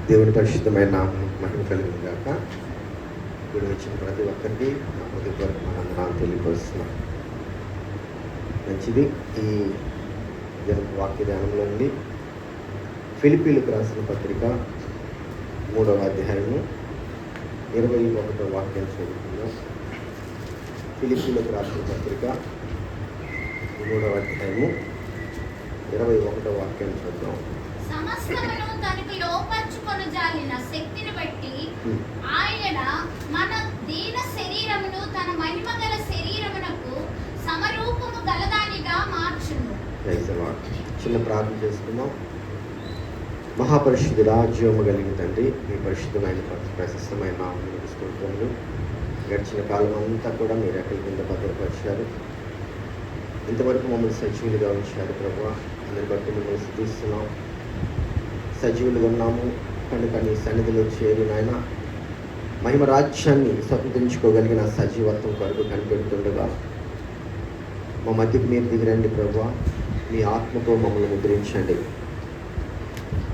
దేవుని పరిశుద్ధమైన నామం మహిమ కలిగిన గాక. ఇప్పుడు వచ్చిన ప్రతి ఒక్కరికి నా హృదయపూర్వక వందనాలు తెలియపరుస్తున్నాం. మంచిది. ఈ వాక్య ధ్యానంలో నుండి ఫిలిప్పీలకు రాసిన పత్రిక 3వ అధ్యాయము 21వ వాక్యం చదువుకుందాం. ఫిలిప్పీలకు రాసిన పత్రిక 3వ అధ్యాయము 21వ వాక్యం చూద్దాం. సమస్తమును తనకు లోపర్చుకొనజాలిన శక్తిని బట్టి ఆయన మన దీన శరీరమును తన మహిమ గల శరీరమునకు సమరూపము గలదానిగా మార్చును. చిన్న ప్రార్థన చేసుకుందాం. మహాపరిశుద్ధుడా, జీవము కలిగిన తండ్రి, మీ పరిశుద్ధమైన ప్రశస్తమైన నామమునకు స్తోత్రములు. గడిచిన కాలం అంతా కూడా మీరు ఎక్కడి కింద భద్రపరిచారు. ఇంతవరకు మమ్మల్ని సజీవులుగా ఉంచారు ప్రభువా. అందరి బట్టి మిమ్మల్ని స్తుతిస్తున్నాం. సజీవులుగా ఉన్నాము కనుక నీ సన్నిధిలో చేరి నాయన మహిమ రాజ్యాన్ని స్వతంత్రించుకోగలిగిన సజీవత్వం కొరకు కనిపెడుతుండగా మా మధ్యకు మీరు దిగిరండి ప్రభువా. మీ ఆత్మతో మమ్మల్ని ముద్రించండి.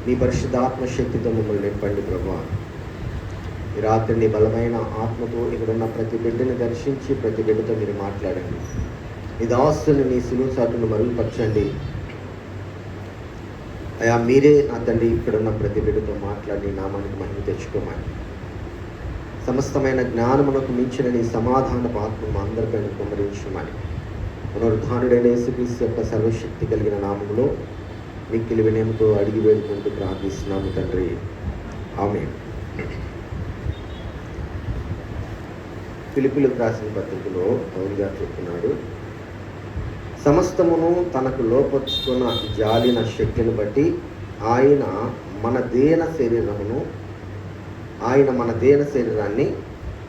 మీ పరిశుద్ధ ఆత్మశక్తితో మమ్మల్ని నింపండి ప్రభువా. ఈ రాత్రి నీ బలమైన ఆత్మతో ఇక్కడున్న ప్రతి బిడ్డని దర్శించి ప్రతి బిడ్డతో మీరు మాట్లాడండి. నీ దాసుని నీ సులువు చాటును మరుగుపరచండి అయా. మీరే నా తండ్రి ఇక్కడున్న ప్రతి బిడ్డతో మాట్లాడి నామానికి మహిమ తెచ్చుకోమని, సమస్తమైన జ్ఞానమునకు మించిన నీ సమాధానపు ఆత్మ మా అందరిపైన కుమ్మరించమని పునరుద్ధానుడైన యేసుక్రీస్తు యొక్క సర్వశక్తి కలిగిన నామములో మిక్కిలి వినయంతో అడిగి వేడుకుంటూ ప్రార్థిస్తున్నాము తండ్రి, ఆమేన్. ఫిలిప్పీలకు రాసిన పత్రికలో పౌలు గారు చెప్తున్నాడు, సమస్తమును తనకు లోపర్చుకున్న జాలిన శక్తిని బట్టి ఆయన మన దేన శరీరాన్ని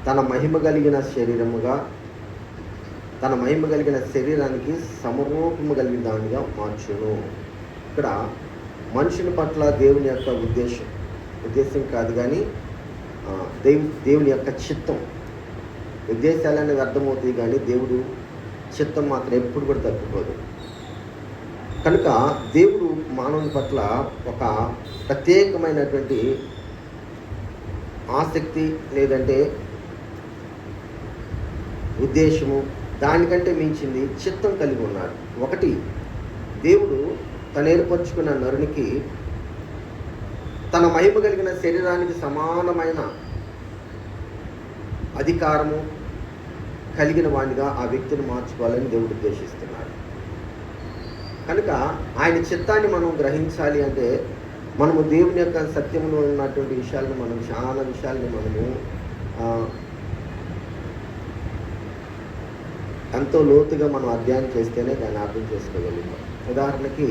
తన మహిమ కలిగిన శరీరానికి సమరూపము కలిగిన దానిగా మార్చును. ఇక్కడ మనుషుని పట్ల దేవుని యొక్క ఉద్దేశం కాదు, కానీ దేవుని యొక్క చిత్తం. ఉద్దేశాలన్నీ వ్యర్థమవుతాయి, కానీ దేవుడు చిత్తం మాత్రం ఎప్పుడు కూడా తప్పిపోదు. కనుక దేవుడు మానవుని పట్ల ఒక ప్రత్యేకమైనటువంటి ఆసక్తి లేదంటే ఉద్దేశము, దానికంటే మించింది చిత్తం కలిగి ఉన్నాడు. ఒకటి, దేవుడు తను ఏర్పరచుకున్న నరునికి తన మహిమ కలిగిన శరీరానికి సమానమైన అధికారము కలిగిన వాడిగా ఆ వ్యక్తిని మార్చుకోవాలని దేవుడు ఉద్దేశిస్తున్నాడు. కనుక ఆయన చిత్తాన్ని మనం గ్రహించాలి అంటే మనము దేవుని యొక్క సత్యంలో ఉన్నటువంటి విషయాలను చాలా విషయాలని మనము ఎంతో లోతుగా మనం అధ్యయనం చేస్తేనే దాన్ని అర్థం చేసుకోగలుగుతాం. ఉదాహరణకి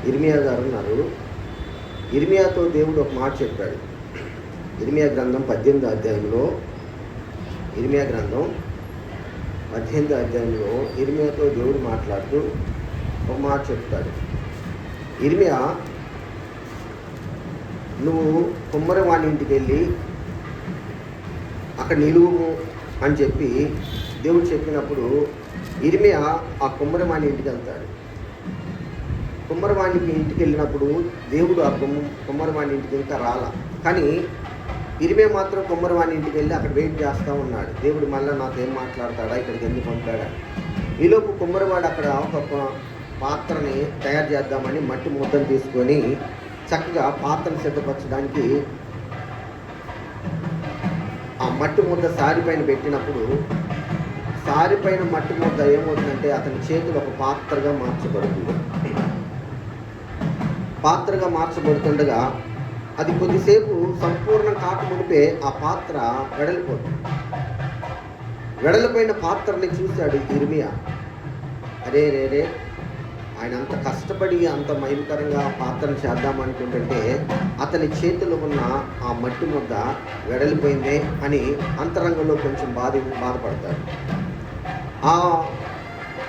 ఇర్మియా గారు ఉన్నారు. ఇర్మియాతో దేవుడు ఒక మాట చెప్పాడు. ఇర్మియా గ్రంథం 18వ అధ్యాయంలో ఇర్మియాతో దేవుడు మాట్లాడుతూ ఒక మాట చెప్తాడు. ఇర్మియా, నువ్వు కుమ్మరివాణి ఇంటికి వెళ్ళి అక్కడ నిలువుము అని చెప్పి దేవుడు చెప్పినప్పుడు ఇర్మియా ఆ కుమ్మరివాణి ఇంటికి వెళ్తాడు. కుమ్మరివాణికి ఇంటికి వెళ్ళినప్పుడు దేవుడు ఆ కుమ్మరివాణి ఇంటికి ఇంకా రాలా, కానీ ఇర్మియా మాత్రం కుమ్మరివాణి ఇంటికి వెళ్ళి అక్కడ వెయిట్ చేస్తూ ఉన్నాడు. దేవుడు మళ్ళీ నాతో ఏం మాట్లాడతాడా, ఇక్కడికి ఎందుకు పంపాడా. ఈలోపు కుమ్మరివాడు అక్కడ ఒక పాత్రని తయారు చేద్దామని మట్టి ముద్దను తీసుకొని చక్కగా పాత్రను సిద్ధపరచడానికి ఆ మట్టి ముద్ద సారిపైన పెట్టినప్పుడు సారిపైన మట్టి ముద్ద ఏమవుతుందంటే అతని చేతులు ఒక పాత్రగా మార్చబడుతుండగా అది కొద్దిసేపు సంపూర్ణం కాకమునిపే ఆ పాత్ర వెడలిపోతుంది. వెడలిపోయిన పాత్రని చూశాడు ఇర్మియా. అరే ఆయన అంత కష్టపడి అంత మహిమకరంగా పాత్రను చేద్దామనుకుంటుంటే అతని చేతిలో ఉన్న ఆ మట్టి ముద్ద వెడలిపోయిందే అని అంతరంగంలో కొంచెం బాధపడతాడు. ఆ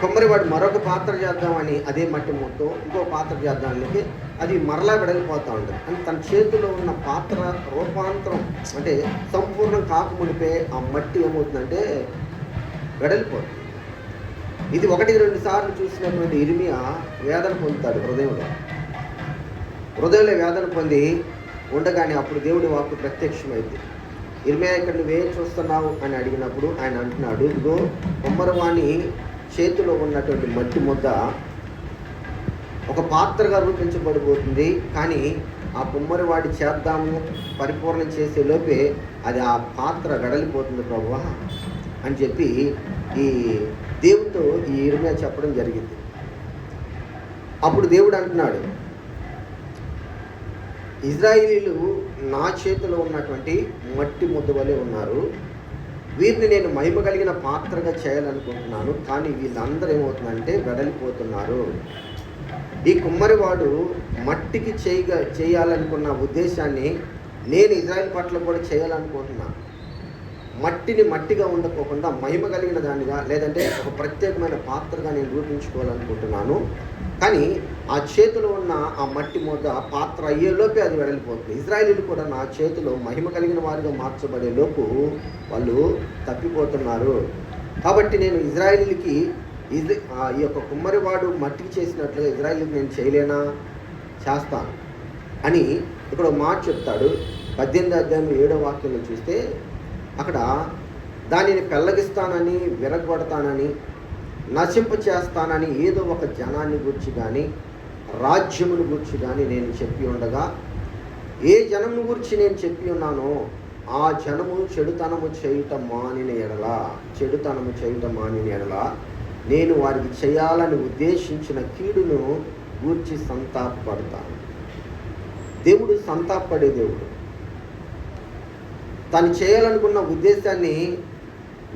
కొమ్మరివాడు మరొక పాత్ర చేద్దామని అదే మట్టి ముద్ద ఇంకో పాత్ర చేద్దామని అది మరలా వెడలిపోతూ ఉంటుంది. అని తన చేతిలో ఉన్న పాత్ర రూపాంతరం అంటే సంపూర్ణం కాకమునిపే ఆ మట్టి ఏమవుతుందంటే వెడలిపోతుంది. ఇది 1-2 సార్లు చూసినటువంటి ఇర్మియా వేదన పొందుతాడు హృదయంలో వేదన పొంది ఉండగానే అప్పుడు దేవుడి వాక్కు ప్రత్యక్షమైంది. ఇర్మియా ఇక్కడ నువ్వేం చూస్తున్నావు అని అడిగినప్పుడు ఆయన అంటున్నాడు, ఇదిగో కుమ్మరివాణి చేతిలో ఉన్నటువంటి మట్టి ముద్ద ఒక పాత్రగా రూపించబడిపోతుంది, కానీ ఆ కుమ్మరివాడి చేద్దాము పరిపూర్ణం చేసే లోపే అది ఆ పాత్ర వెడలిపోతుంది ప్రభువా అని చెప్పి ఈ దేవుడితో ఈ ఇర్మియా చెప్పడం జరిగింది. అప్పుడు దేవుడు అంటున్నాడు, ఇజ్రాయేలీలు నా చేతిలో ఉన్నటువంటి మట్టి ముద్ద వలె ఉన్నారు, వీరిని నేను మహిమ కలిగిన పాత్రగా చేయాలనుకుంటున్నాను, కానీ వీళ్ళందరూ ఏమవుతుందంటే వెడలిపోతున్నారు. ఈ కుమ్మరివాడు మట్టికి చేయాలనుకున్న ఉద్దేశాన్ని నేను ఇజ్రాయేల్ పట్ల కూడా చేయాలనుకుంటున్నాను. మట్టిని మట్టిగా ఉండకోకుండా మహిమ కలిగిన దానిగా, లేదంటే ఒక ప్రత్యేకమైన పాత్రగా నేను రూపించుకోవాలనుకుంటున్నాను. కానీ ఆ చేతిలో ఉన్న ఆ మట్టి ముద్ద పాత్ర అయ్యేలోపే అది వెడలిపోతుంది. ఇజ్రాయేలీలు కూడా నా చేతిలో మహిమ కలిగిన వారిగా మార్చబడే లోపు వాళ్ళు తప్పిపోతున్నారు. కాబట్టి నేను ఇజ్రాయేలీలకి ఈ యొక్క కుమ్మరివాడు మట్టికి చేసినట్లుగా ఇజ్రాయేలీకి నేను చేయలేనా, చేస్తాను అని ఇక్కడ మాట చెప్తాడు. 18వ అధ్యాయం 7వ వాక్యంలో చూస్తే అక్కడ దానిని పెళ్ళగిస్తానని, విరగొడతానని, నశింప చేస్తానని ఏదో ఒక జనాన్ని గురించి కానీ రాజ్యమును గురించి కానీ నేను చెప్పి ఉండగా, ఏ జనమును గురించి నేను చెప్పి ఉన్నానో ఆ జనము చెడుతనము చేయటం మానిన ఎడల నేను వారికి చేయాలని ఉద్దేశించిన కీడును గూర్చి సంతాపపడతాను. దేవుడు సంతాపపడే దేవుడు. తను చేయాలనుకున్న ఉద్దేశాన్ని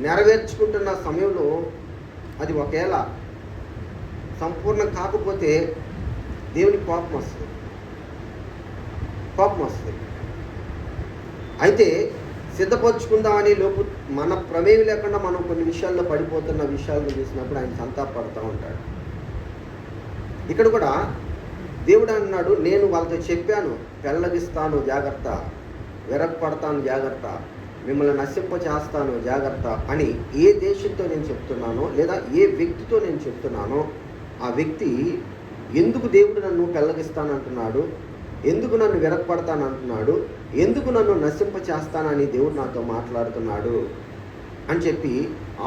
నెరవేర్చుకుంటున్న సమయంలో అది ఒకవేళ సంపూర్ణం కాకపోతే దేవునికి కోపం వస్తుంది. అయితే సిద్ధపరచుకుందామని లోపు మన ప్రమేయం లేకుండా మనం కొన్ని విషయాల్లో పడిపోతున్న విషయాలను చూసినప్పుడు ఆయన సంతాపడుతూ ఉంటాడు. ఇక్కడ కూడా దేవుడు అన్నాడు, నేను వాళ్ళతో చెప్పాను, పెళ్ళగిస్తాను జాగ్రత్త, విరగపడతాను జాగ్రత్త, మిమ్మల్ని నశింప చేస్తాను జాగ్రత్త అని ఏ దేశంతో నేను చెప్తున్నానో, లేదా ఏ వ్యక్తితో నేను చెప్తున్నానో ఆ వ్యక్తి ఎందుకు దేవుడు నన్ను పెళ్ళగిస్తానంటున్నాడు, ఎందుకు నన్ను విరగపడతానంటున్నాడు, ఎందుకు నన్ను నశింప చేస్తానని దేవుడు నాతో మాట్లాడుతున్నాడు అని చెప్పి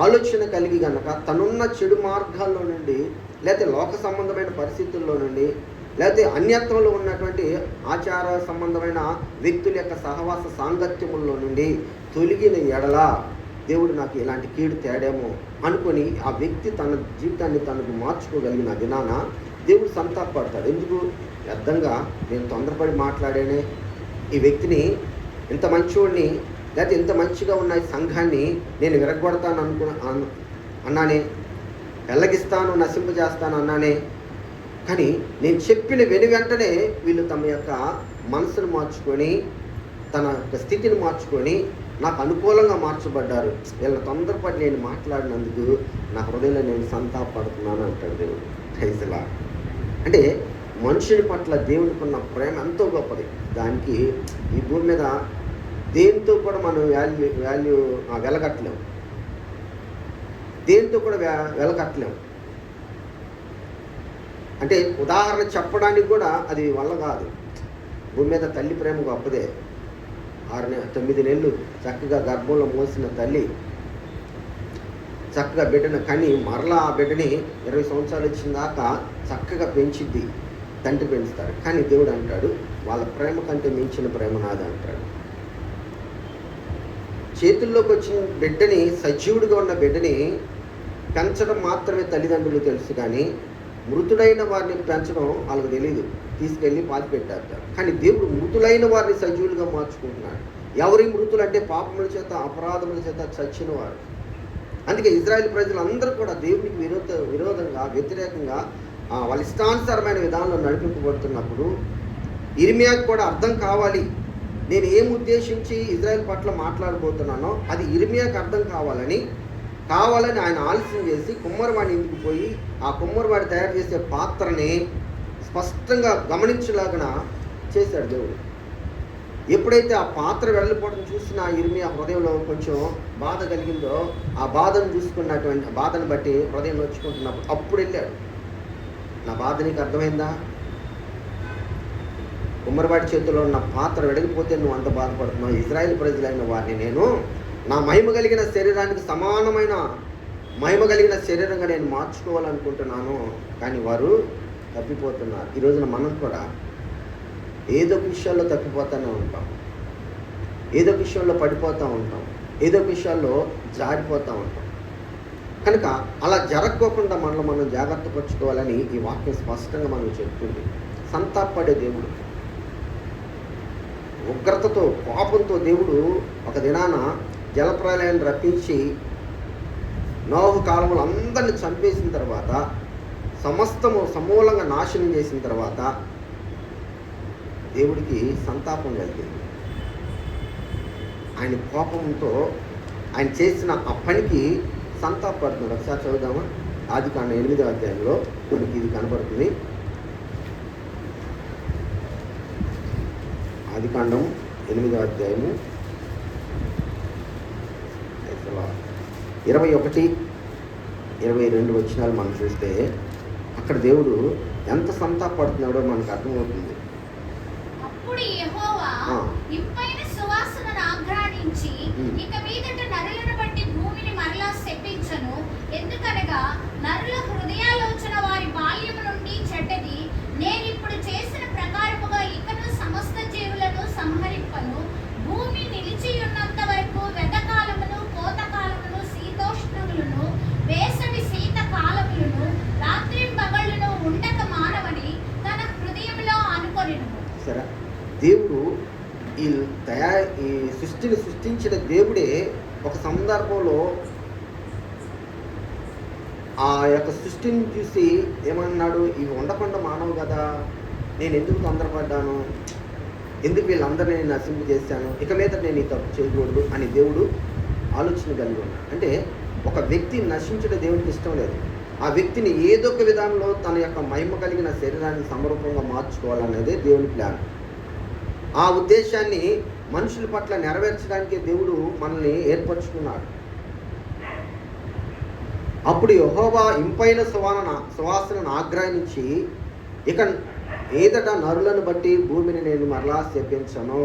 ఆలోచన కలిగి గనక తనున్న చెడు మార్గాల్లో నుండి, లేకపోతే లోక సంబంధమైన పరిస్థితుల్లో నుండి, లేకపోతే అన్యత్వంలో ఉన్నటువంటి ఆచార సంబంధమైన వ్యక్తుల యొక్క సహవాస సాంగత్యముల్లో నుండి తొలగిన ఎడల దేవుడు నాకు ఇలాంటి కీడు తేడేమో అనుకొని ఆ వ్యక్తి తన జీవితాన్ని తనకు మార్చుకోగలిగిన దినాన దేవుడు సంతాపడతాడు. ఎందుకు? వ్యర్థంగా నేను తొందరపడి మాట్లాడానే, ఈ వ్యక్తిని ఇంత మంచివాడిని, లేకపోతే ఇంత మంచిగా ఉన్న ఈ సంఘాన్ని నేను విరగొడతాను అన్నానే, వెల్లగిస్తాను, నశింపజేస్తాను అన్నానే, కానీ నేను చెప్పిన వెంటనే వీళ్ళు తమ యొక్క మనసును మార్చుకొని, తన యొక్క స్థితిని మార్చుకొని నాకు అనుకూలంగా మార్చబడ్డారు. వీళ్ళ తొందరపడి నేను మాట్లాడినందుకు నా హృదయంలో నేను సంతాపడుతున్నాను అంటాడు దేవుడు. ప్రైజ్లా. అంటే మనుషుని పట్ల దేవునికి ఉన్న ప్రేమ ఎంతో గొప్పది. దానికి ఈ భూమి మీద దేంతో కూడా మనం వెలగట్లేము, దేంతో కూడా వెలగట్లేము. అంటే ఉదాహరణ చెప్పడానికి కూడా అది వల్ల కాదు. భూమి మీద తల్లి ప్రేమ గొప్పదే. 9 నెలలు చక్కగా గర్భంలో మోసిన తల్లి చక్కగా బిడ్డను కని మరలా ఆ బిడ్డని 20 సంవత్సరాలు వచ్చిన దాకా చక్కగా పెంచిద్ది, తండ్రి పెంచుతాడు. కానీ దేవుడు అంటాడు, వాళ్ళ ప్రేమ కంటే మించిన ప్రేమ నాది అంటాడు. చేతుల్లోకి వచ్చిన బిడ్డని, సజీవుడిగా ఉన్న బిడ్డని పెంచడం మాత్రమే తల్లిదండ్రులు తెలుసు, కానీ మృతుడైన వారిని పెంచడం వాళ్ళకి తెలియదు. తీసుకెళ్ళి పాతి పెట్టారు. కానీ దేవుడు మృతులైన వారిని సజీవులుగా మార్చుకుంటున్నాడు. ఎవరి మృతులు అంటే పాపముల చేత, అపరాధముల చేత చచ్చిన వారు. అందుకే ఇజ్రాయేల్ ప్రజలందరూ కూడా దేవునికి విరోధంగా, వ్యతిరేకంగా వాళ్ళ ఇష్టానుసారమైన విధానంలో నడిపింపబడుతున్నప్పుడు ఇర్మియాకు కూడా అర్థం కావాలి, నేను ఏం ఉద్దేశించి ఇజ్రాయేల్ పట్ల మాట్లాడబోతున్నానో అది ఇర్మియాకు అర్థం కావాలని ఆయన ఆలస్యం చేసి కుమ్మరివాడి ఇంటికి పోయి ఆ కుమ్మరివాడి తయారు చేసే పాత్రని స్పష్టంగా గమనించలాగా చేశాడు దేవుడు. ఎప్పుడైతే ఆ పాత్ర వెళ్ళిపోవడం చూసిన ఇర్మియా హృదయంలో కొంచెం బాధ కలిగిందో, ఆ బాధను చూసుకున్నటువంటి బాధను బట్టి హృదయం నొచ్చుకుంటున్నప్పుడు అప్పుడు వెళ్ళాడు. నా బాధ నీకు అర్థమైందా? కుమ్మరివాడి చేతిలో ఉన్న పాత్ర వెడగిపోతే నువ్వు అంత బాధపడుతున్నావు. ఇజ్రాయేల్ ప్రజలైన వారిని నేను నా మహిమ కలిగిన శరీరానికి సమానమైన మహిమ కలిగిన శరీరంగా నేను మార్చుకోవాలనుకుంటున్నాను, కానీ వారు తప్పిపోతున్నారు. ఈ రోజున మనం కూడా ఏదో ఒక విషయాల్లో తప్పిపోతూనే ఉంటాం, ఏదో ఒక విషయంలో పడిపోతూ ఉంటాం, ఏదో ఒక విషయాల్లో జారిపోతూ ఉంటాం. కనుక అలా జరగకోకుండా మనలో మనం జాగ్రత్త పరుచుకోవాలని ఈ వాక్యం స్పష్టంగా మనం చెప్తుంది. సంతాపడే దేవుడు, ఉగ్రతతో కోపంతో దేవుడు ఒక దినాన జలప్రలయాన్ని రప్పించి నోహు కాలంలో అందరిని చంపేసిన తర్వాత, సమస్తము సమూలంగా నాశనం చేసిన తర్వాత దేవుడికి సంతాపం కలిగింది. ఆయన కోపంతో ఆయన చేసిన ఆ పనికి సంతాపడుతున్నాడు. ఒకసారి చదువుదామా? ఆదికాండం 8వ అధ్యాయంలో మనకి ఇది కనబడుతుంది. ఆదికాండం 8వ అధ్యాయము 21, 22 వచనాలు మనం చూస్తే అక్కడ దేవుడు ఎంత సంతాపడుతున్నాడో మనకు అర్థమవుతుంది. అప్పుడు యెహోవా ఇంపైన సువాసనను ఆఘ్రానించి, ఇక మీదట నరులను బట్టి భూమిని మరలా శపించను. ఎందుకనగా నరుల హృదయాలోచన వారి బాల్యము నుండి చెడ్డది. నేనిప్పుడు చేసిన ప్రకారముగా ఇకను సమస్త జీవులను సంహరింపను. భూమి నిలిచి ఉన్నంత వరకు వెదకాలమును, కోతకాలమును, శీతోష్ణములను, వేసవి శీతకాలములను, రాత్రింబగళ్ళును ఉండక మానవని తన హృదయంలో అనుకొనెను. సరే, దేవుడు ఈ సృష్టిని సృష్టించిన దేవుడే ఒక సందర్భంలో ఆ యొక్క సృష్టిని చూసి ఏమన్నాడు? ఇవి ఉండకుండా మానవు కదా, నేను ఎందుకు తొందరపడ్డాను, ఎందుకు వీళ్ళందరినీ నేను నశింపు చేశాను, ఇక మీద నేను ఈ తప్పు చేయకూడదు అని దేవుడు ఆలోచన కలిగి ఉన్నాడు. అంటే ఒక వ్యక్తి నశించడం దేవుడికి ఇష్టం లేదు. ఆ వ్యక్తిని ఏదో ఒక విధానంలో తన యొక్క మహిమ కలిగిన శరీరాన్ని సమరూపంగా మార్చుకోవాలనేదే దేవుని ప్లాన్. ఆ ఉద్దేశాన్ని మనుషుల పట్ల నెరవేర్చడానికి దేవుడు మనల్ని ఏర్పరచుకున్నాడు. అప్పుడు యెహోవా ఇంపైన సువాసనను ఆగ్రహించి, ఇక ఏదట నరులను బట్టి భూమిని నేను మరలా శపించను.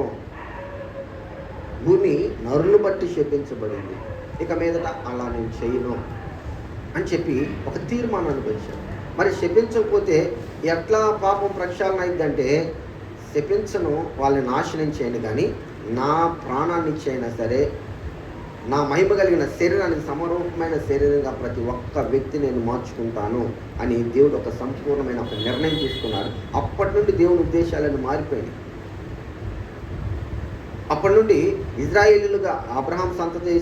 భూమి నరులను బట్టి శపించబడింది, ఇక మీదట అలా నేను చేయను అని చెప్పి ఒక తీర్మానాన్ని వచ్చాను. మరి శపించకపోతే ఎట్లా పాపం ప్రక్షాళన అయిందంటే, శపించను, వాళ్ళని నాశనం చేయను, కానీ నా ప్రాణాన్ని ఇచ్చైనా సరే నా మహిమ కలిగిన శరీరానికి సమరూపమైన శరీరంగా ప్రతి ఒక్క వ్యక్తి నేను మార్చుకుంటాను అని దేవుడు ఒక సంపూర్ణమైన ఒక నిర్ణయం తీసుకున్నాడు. అప్పటి నుండి దేవుని ఉద్దేశాలను మారిపోయింది. అప్పటి నుండి ఇజ్రాయేలీలుగా అబ్రహాం సంతతి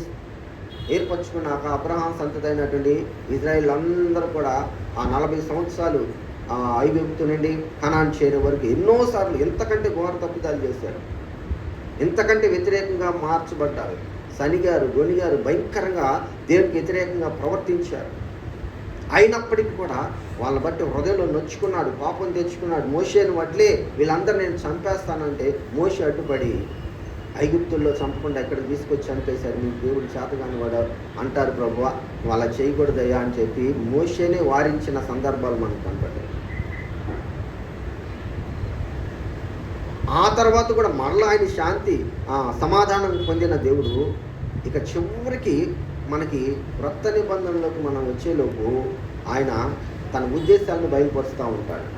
ఏర్పరచుకున్నాక అబ్రహాం సంతతి అయినటువంటి ఇజ్రాయేల్ అందరూ కూడా ఆ 40 సంవత్సరాలు ఐగుప్తు నుండి కనాన్ చేరే వరకు ఎన్నోసార్లు ఎంతకంటే ఘోర తప్పిదాలు చేశారు, ఎంతకంటే వ్యతిరేకంగా మార్చబడ్డారు, సనిగారు, గొనిగారు, భయంకరంగా దేవునికి వ్యతిరేకంగా ప్రవర్తించారు. అయినప్పటికీ కూడా వాళ్ళ బట్టి హృదయంలో నొచ్చుకున్నాడు, పాపం తెచ్చుకున్నాడు. మోషేను వడ్లే వీళ్ళందరూ నేను చంపేస్తానంటే మోషే అడ్డుపడి ఐగుప్తుల్లో చంపకుండా ఎక్కడికి తీసుకొచ్చి చంపేశారు. మీకు దేవుడు చేతగాని వాడు అంటారు, ప్రభువా నువ్వు అలా చేయకూడదయ్యా అని చెప్పి మోషేనే వారించిన సందర్భాలు మనకు కనపడ్డాయి. ఆ తర్వాత కూడా మరలా ఆయన శాంతి సమాధానం పొందిన దేవుడు ఇక చివరికి మనకి క్రొత్త నిబంధనలోకి మనం వచ్చేలోపు ఆయన తన ఉద్దేశాలను బయలుపరుస్తూ ఉంటాడు.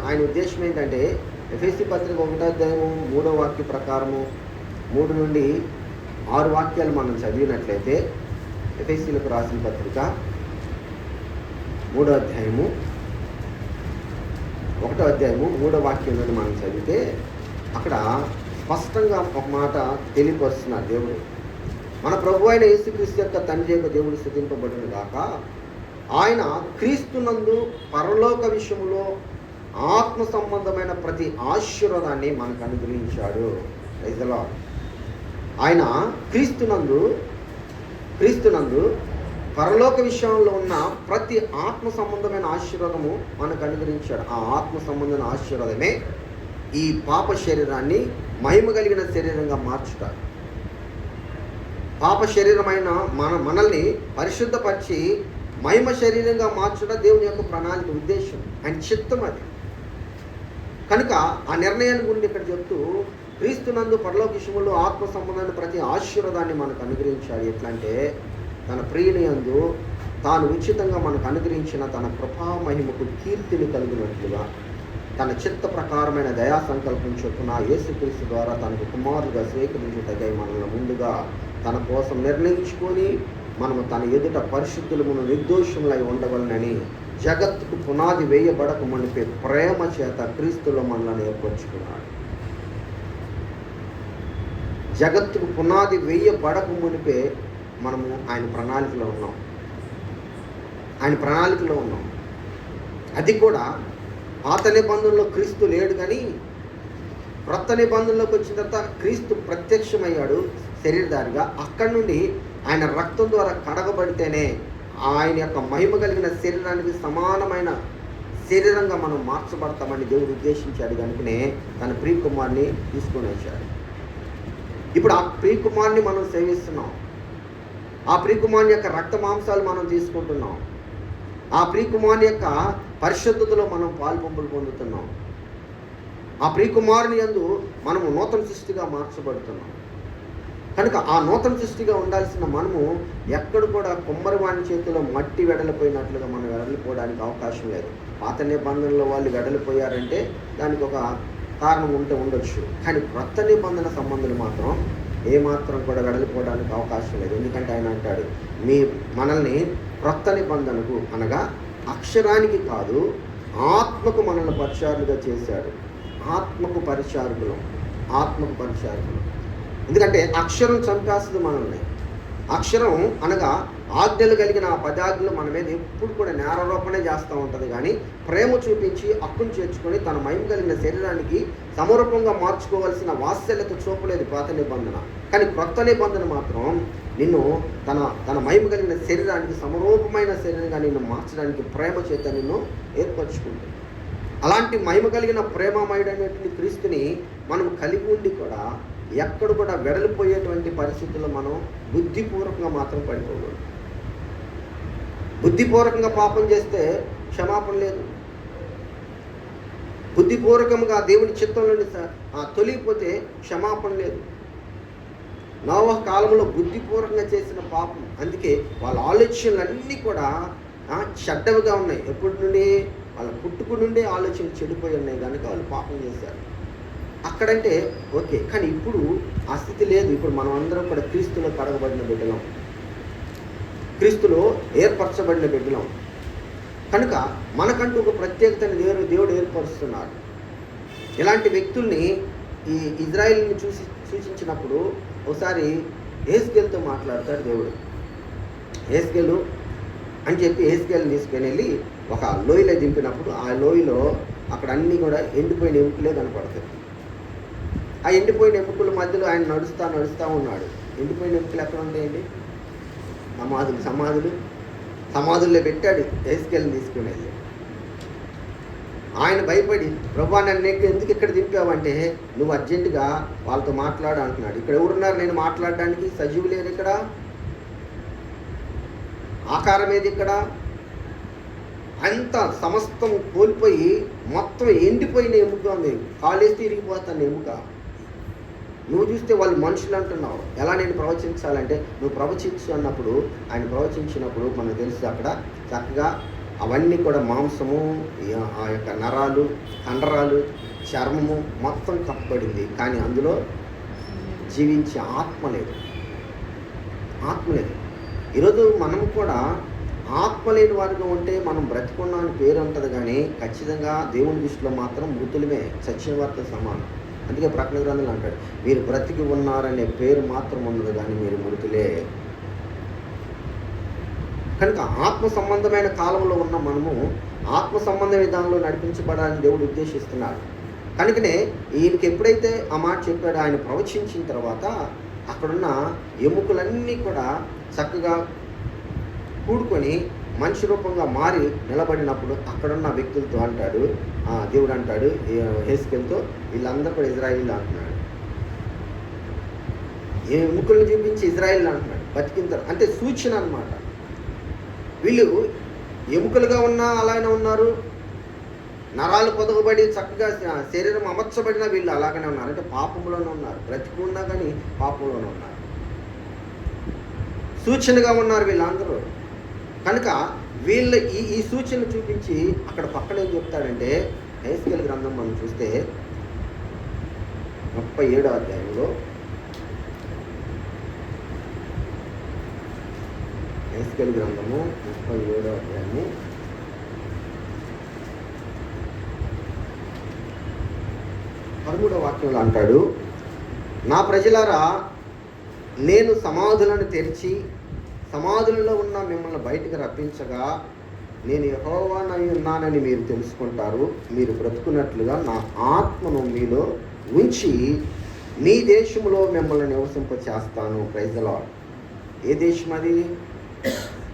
ఆయన ఉద్దేశం ఏంటంటే, ఎఫెసీ పత్రిక 1వ అధ్యాయము 3వ వాక్య ప్రకారము 3 నుండి 6 వాక్యాలు మనం చదివినట్లయితే, ఎఫెసీలకు రాసిన పత్రిక 3వ అధ్యాయము 1వ అధ్యాయము 3వ వాక్యం నుండి మనం చదివితే అక్కడ స్పష్టంగా ఒక మాట తెలియపరుస్తున్నారు దేవుడు. మన ప్రభు అయిన యేసుక్రీస్తు యొక్క తండ్రి యొక్క దేవుడు స్తుతింపబడును గాక. ఆయన క్రీస్తునందు పరలోక విషయంలో ఆత్మ సంబంధమైన ప్రతి ఆశీర్వాదాన్ని మనకు అనుగ్రహించాడు. Praise the Lord. ఆయన క్రీస్తునందు పరలోక విషయంలో ఉన్న ప్రతి ఆత్మ సంబంధమైన ఆశీర్వాదము మనకు అనుగ్రహించాడు. ఆ ఆత్మ సంబంధమైన ఆశీర్వాదమే ఈ పాప శరీరాన్ని మహిమ కలిగిన శరీరంగా మార్చుట. పాప శరీరమైన మనల్ని పరిశుద్ధపరిచి మహిమ శరీరంగా మార్చుట దేవుని యొక్క ప్రణాళిక, ఉద్దేశం, ఆయన చిత్తం అది. కనుక ఆ నిర్ణయాన్ని గురించి ఇక్కడ చెప్తూ, క్రీస్తునందు పరలోక విషయంలో ఆత్మ సంబంధాన్ని ప్రతి ఆశీర్వాదాన్ని మనకు అనుగ్రహించాడు. ఎట్లా అంటే తన ప్రియుని యందు తాను ఉచితంగా మనకు అనుగ్రహించిన తన కృపా మహిమకు కీర్తిని కలిగినట్లుగా తన చిత్త ప్రకారమైన దయా సంకల్పం చొప్పున యేసుక్రీస్తు ద్వారా తనకు కుమారులుగా స్వీకరించుటకై మనల్ని ముందుగా తన కోసం నిర్ణయించుకొని మనము తన ఎదుట పరిశుద్ధులమును నిర్దోషములై ఉండవలనని జగత్తుకు పునాది వేయబడక మునిపే ప్రేమ చేత క్రీస్తులో మనల్ని ఏర్పరచుకున్నాడు. జగత్తుకు పునాది వేయబడక మునిపే మనము ఆయన ప్రణాళికలో ఉన్నాం. అది కూడా పాత నిబంధనలో క్రీస్తు లేడు, కానీ క్రొత్త నిబంధనలోకి వచ్చిన తర్వాత క్రీస్తు ప్రత్యక్షమయ్యాడు శరీరధారిగా. అక్కడి నుండి ఆయన రక్తం ద్వారా కడగబడితేనే ఆయన యొక్క మహిమ కలిగిన శరీరానికి సమానమైన శరీరంగా మనం మార్చబడతామని దేవుడు ఉద్దేశించాడు. కనుకనే తన ప్రియకుమార్ని తీసుకొని వచ్చాడు. ఇప్పుడు ఆ ప్రియకుమార్ని మనం సేవిస్తున్నాం. ఆ ప్రియకుమార్ని యొక్క రక్త మాంసాలు మనం తీసుకుంటున్నాం. ఆ ప్రియకుమార్ని యొక్క పరిశుద్ధతలో మనం పాల్పొంపులు పొందుతున్నాం. ఆ ప్రియకుమారుని యందు మనము నూతన సృష్టిగా మార్చబడుతున్నాం. కనుక ఆ నూతన సృష్టిగా ఉండాల్సిన మనము ఎక్కడ కూడా కుమ్మరివాణి చేతిలో మట్టి వెడలిపోయినట్లుగా మనం వెడలిపోవడానికి అవకాశం లేదు. పాత నిబంధనలో వాళ్ళు వెడలిపోయారంటే దానికి ఒక కారణం ఉండొచ్చు, కానీ క్రొత్త నిబంధన సంబంధాలు మాత్రం ఏమాత్రం కూడా వెడలిపోవడానికి అవకాశం లేదు. ఎందుకంటే ఆయన అంటాడు, మనల్ని క్రొత్త నిబంధనకు అనగా అక్షరానికి కాదు ఆత్మకు మనల్ని పరిచారులుగా చేశాడు. ఆత్మకు పరిచారకులు. ఎందుకంటే అక్షరం చంపేస్తుంది మనల్ని. అక్షరం అనగా ఆజ్ఞలు కలిగిన ఆ 10 ఆజ్ఞలు మన మీద ఎప్పుడు కూడా నేరారోపణే చేస్తూ ఉంటుంది, కానీ ప్రేమ చూపించి హక్కును చేర్చుకొని తన మహిమ కలిగిన శరీరానికి సమరూపంగా మార్చుకోవాల్సిన వాత్సల్యత చూపలేదు పాత నిబంధన. కానీ క్రొత్త నిబంధన మాత్రం నిన్ను తన మహిమ కలిగిన శరీరానికి సమరూపమైన శరీరంగా నిన్ను మార్చడానికి ప్రేమ చేత నిన్ను ఏర్పరచుకుంటుంది. అలాంటి మహిమ కలిగిన ప్రేమమయుడైనటువంటి క్రీస్తుని మనం కలిగి ఉండి కూడా ఎక్కడ కూడా వెడలిపోయేటువంటి పరిస్థితుల్లో మనం బుద్ధిపూర్వకంగా మాత్రం పడిపోకూడదు. బుద్ధిపూర్వకంగా పాపం చేస్తే క్షమాపణ లేదు. బుద్ధిపూర్వకంగా దేవుని చిత్తంలో తొలగిపోతే క్షమాపణ లేదు. నోవహు కాలంలో బుద్ధిపూర్వకంగా చేసిన పాపం, అందుకే వాళ్ళ ఆలోచనలన్నీ కూడా చెడ్డవిగా ఉన్నాయి. ఎప్పటి నుండి? వాళ్ళ పుట్టుకు నుండి ఆలోచనలు చెడిపోయి ఉన్నాయి కనుక వాళ్ళు పాపం చేశారు. అక్కడంటే ఓకే, కానీ ఇప్పుడు ఆ స్థితి లేదు. ఇప్పుడు మనం అందరం కూడా క్రీస్తులో కడగబడిన బిడ్డలం, క్రీస్తులో ఏర్పరచబడిన బిడ్డలం. కనుక మనకంటూ ఒక ప్రత్యేకతని దేవుడు ఏర్పరుస్తున్నాడు. ఇలాంటి వ్యక్తుల్ని ఈ ఇజ్రాయిల్ని సూచించినప్పుడు ఒకసారి హెజ్కేలుతో మాట్లాడతాడు దేవుడు. హెజ్కేలు అని చెప్పి హెజ్కేలుని తీసుకొని వెళ్ళి ఒక లోయలో దింపినప్పుడు ఆ లోయలో అక్కడ అన్నీ కూడా ఎండిపోయిన ఎముకలే కనపడతాయి. ఆ ఎండిపోయిన ఎముకల మధ్యలో ఆయన నడుస్తూ ఉన్నాడు. ఎండిపోయిన ఎముకలు ఎక్కడ ఉంటాయండి? సమాధుల్లో పెట్టాడు హెజ్కేలుని తీసుకుని వెళ్ళి. ఆయన భయపడి, ప్రభా నన్ను ఎందుకు ఇక్కడ దింపావంటే, నువ్వు అర్జెంటుగా వాళ్ళతో మాట్లాడు అంటున్నాడు. ఇక్కడ ఎవరున్నారు నేను మాట్లాడడానికి? సజీవు లేరు ఇక్కడ. ఆకారం ఏది ఇక్కడ? అంత సమస్తం కోల్పోయి మొత్తం ఎండిపోయిన ఎముక ఉంది. కాలేసి తిరిగిపోతాను ఎముక. నువ్వు చూస్తే వాళ్ళు మనుషులు అంటున్నావు. ఎలా నేను ప్రవచించాలంటే, నువ్వు ప్రవచించు అన్నప్పుడు ఆయన ప్రవచించినప్పుడు మనకు తెలుసు అక్కడ చక్కగా అవన్నీ కూడా మాంసము, ఆ యొక్క నరాలు, కండరాలు, చర్మము మొత్తం కప్పబడింది. కానీ అందులో జీవించే ఆత్మ లేదు. ఈరోజు మనం కూడా ఆత్మ లేని వారిగా ఉంటే మనం బ్రతికున్నా అని పేరు ఉంటుంది, కానీ ఖచ్చితంగా దేవుని దృష్టిలో మాత్రం మృతులమే, చచ్చిన వారితో సమానం. అందుకే ప్రకటన గ్రంథంలో అంటాడు, మీరు బ్రతికి ఉన్నారనే పేరు మాత్రం ఉన్నది, కానీ మీరు మృతులే. కనుక ఆత్మ సంబంధమైన కాలంలో ఉన్న మనము ఆత్మ సంబంధ విధానంలో నడిపించబడాలని దేవుడు ఉద్దేశిస్తున్నాడు. కనుకనే ఈయనకి ఎప్పుడైతే ఆ మాట చెప్పాడో, ఆయన ప్రవచించిన తర్వాత అక్కడున్న ఎముకలన్నీ కూడా చక్కగా కూడుకొని మనిషి రూపంగా మారి నిలబడినప్పుడు అక్కడున్న వ్యక్తులతో అంటాడు, దేవుడు అంటాడు హెజ్కేలుతో, వీళ్ళందరూ కూడా ఇజ్రాయిలీలు అంటున్నాడు. ఎముకలను చూపించి ఇజ్రాయిల్ అంటున్నాడు, బతికిన తర్వాత అంటే సూచన అన్నమాట. వీళ్ళు ఎముకలుగా ఉన్నా అలానే ఉన్నారు, నరాలు పొదగబడి చక్కగా శరీరం అమర్చబడిన వీళ్ళు అలాగనే ఉన్నారు. అంటే పాపంలోనే ఉన్నారు, బ్రతికి ఉన్నా కానీ పాపంలోనే ఉన్నారు, సూచనగా ఉన్నారు వీళ్ళందరూ. కనుక వీళ్ళ ఈ సూచన చూపించి అక్కడ పక్కన ఏం చెప్తాడంటే, హెస్కేల్ గ్రంథం మనం చూస్తే 37వ అధ్యాయంలో, హెస్కేల్ గ్రంథము 37వ అధ్యాయము 13వ వాక్యంలో అంటాడు, నా ప్రజలారా, నేను సమాధులను తెరిచి సమాధులలో ఉన్న మిమ్మల్ని బయటకు రప్పించగా నేను యెహోవానై ఉన్నానని మీరు తెలుసుకుంటారు. మీరు బ్రతుకున్నట్లుగా నా ఆత్మను మీలో ఉంచి మీ దేశంలో మిమ్మల్ని నివసింప చేస్తాను. Praise the lord. ఏ దేశం అది?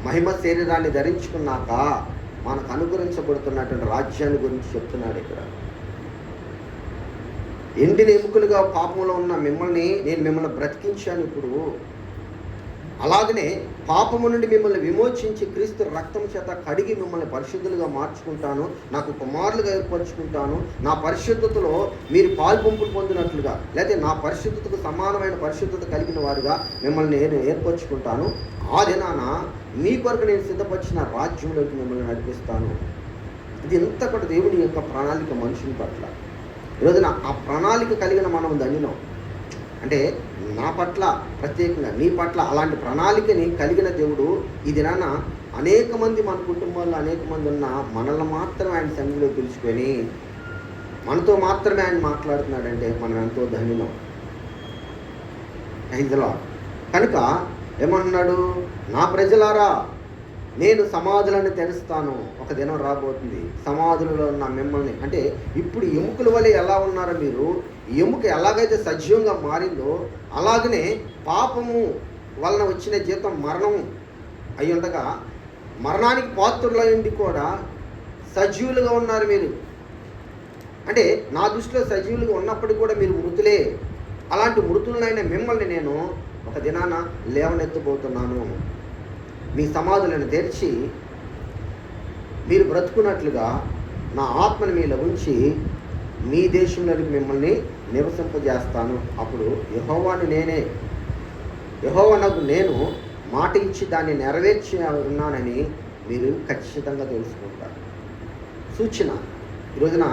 మహిమ శరీరాన్ని ధరించుకున్నాక మనకు అనుగ్రహించబడుతున్నటువంటి రాజ్యాన్ని గురించి చెప్తున్నాడు ఇక్కడ. ఎండిన ఎముకలుగా పాపంలో ఉన్న నేను మిమ్మల్ని బ్రతికించాను. ఇప్పుడు అలాగనే పాపము నుండి మిమ్మల్ని విమోచించి క్రీస్తు రక్తం చేత కడిగి మిమ్మల్ని పరిశుద్ధులుగా మార్చుకుంటాను, నాకు కుమారులుగా ఏర్పరచుకుంటాను. నా పరిశుద్ధతలో మీరు పాల్పంపులు పొందినట్లుగా, లేకపోతే నా పరిశుద్ధతకు సమానమైన పరిశుద్ధత కలిగిన వారుగా మిమ్మల్ని నేను ఏర్పరచుకుంటాను. ఆ దినాన మీ కొరకు నేను సిద్ధపరిచిన రాజ్యంలోకి మిమ్మల్ని నడిపిస్తాను. ఇది ఎంత కూడా దేవుని యొక్క ప్రణాళిక మనుషుని పట్ల. ఈరోజున ఆ ప్రణాళిక కలిగిన మనం ధన్యులం. అంటే నా పట్ల ప్రత్యేకంగా, నీ పట్ల అలాంటి ప్రణాళికని కలిగిన దేవుడు ఈ దినాన అనేక మంది, మన కుటుంబాల్లో అనేక మంది ఉన్న మనల్ని మాత్రమే ఆయన సన్నిధిలో పిలుచుకొని మనతో మాత్రమే ఆయన మాట్లాడుతున్నాడంటే మనం ఎంతో ధన్యులం. ఐదులో కనుక ఏమంటున్నాడు, నా ప్రజలారా, నేను సమాధులను తెరుస్తాను. ఒక దినం రాబోతుంది, సమాధులలో ఉన్న మిమ్మల్ని, అంటే ఇప్పుడు ఎముకల వలె ఎలా ఉన్నారో మీరు, ఎముక ఎలాగైతే సజీవంగా మారిందో అలాగనే పాపము వలన వచ్చిన జీతం మరణం అయి ఉండగా మరణానికి పాత్రులైంది కూడా సజీవులుగా ఉన్నారు మీరు. అంటే నా దృష్టిలో సజీవులుగా ఉన్నప్పటికీ కూడా మీరు మృతులే. అలాంటి మృతులైన మిమ్మల్ని నేను ఒక దినాన లేవనెత్తబోతున్నాను. మీ సమాధులను తెరిచి మీరు బ్రతుకున్నట్లుగా నా ఆత్మను మీలో ఉంచి మీ దేశంలోకి మిమ్మల్ని నివసింపజేస్తాను. అప్పుడు యెహోవాను యెహోవానకు నేను మాట ఇచ్చి దాన్ని నెరవేర్చి ఉన్నానని మీరు ఖచ్చితంగా తెలుసుకుంటారు. సూచన. ఈరోజున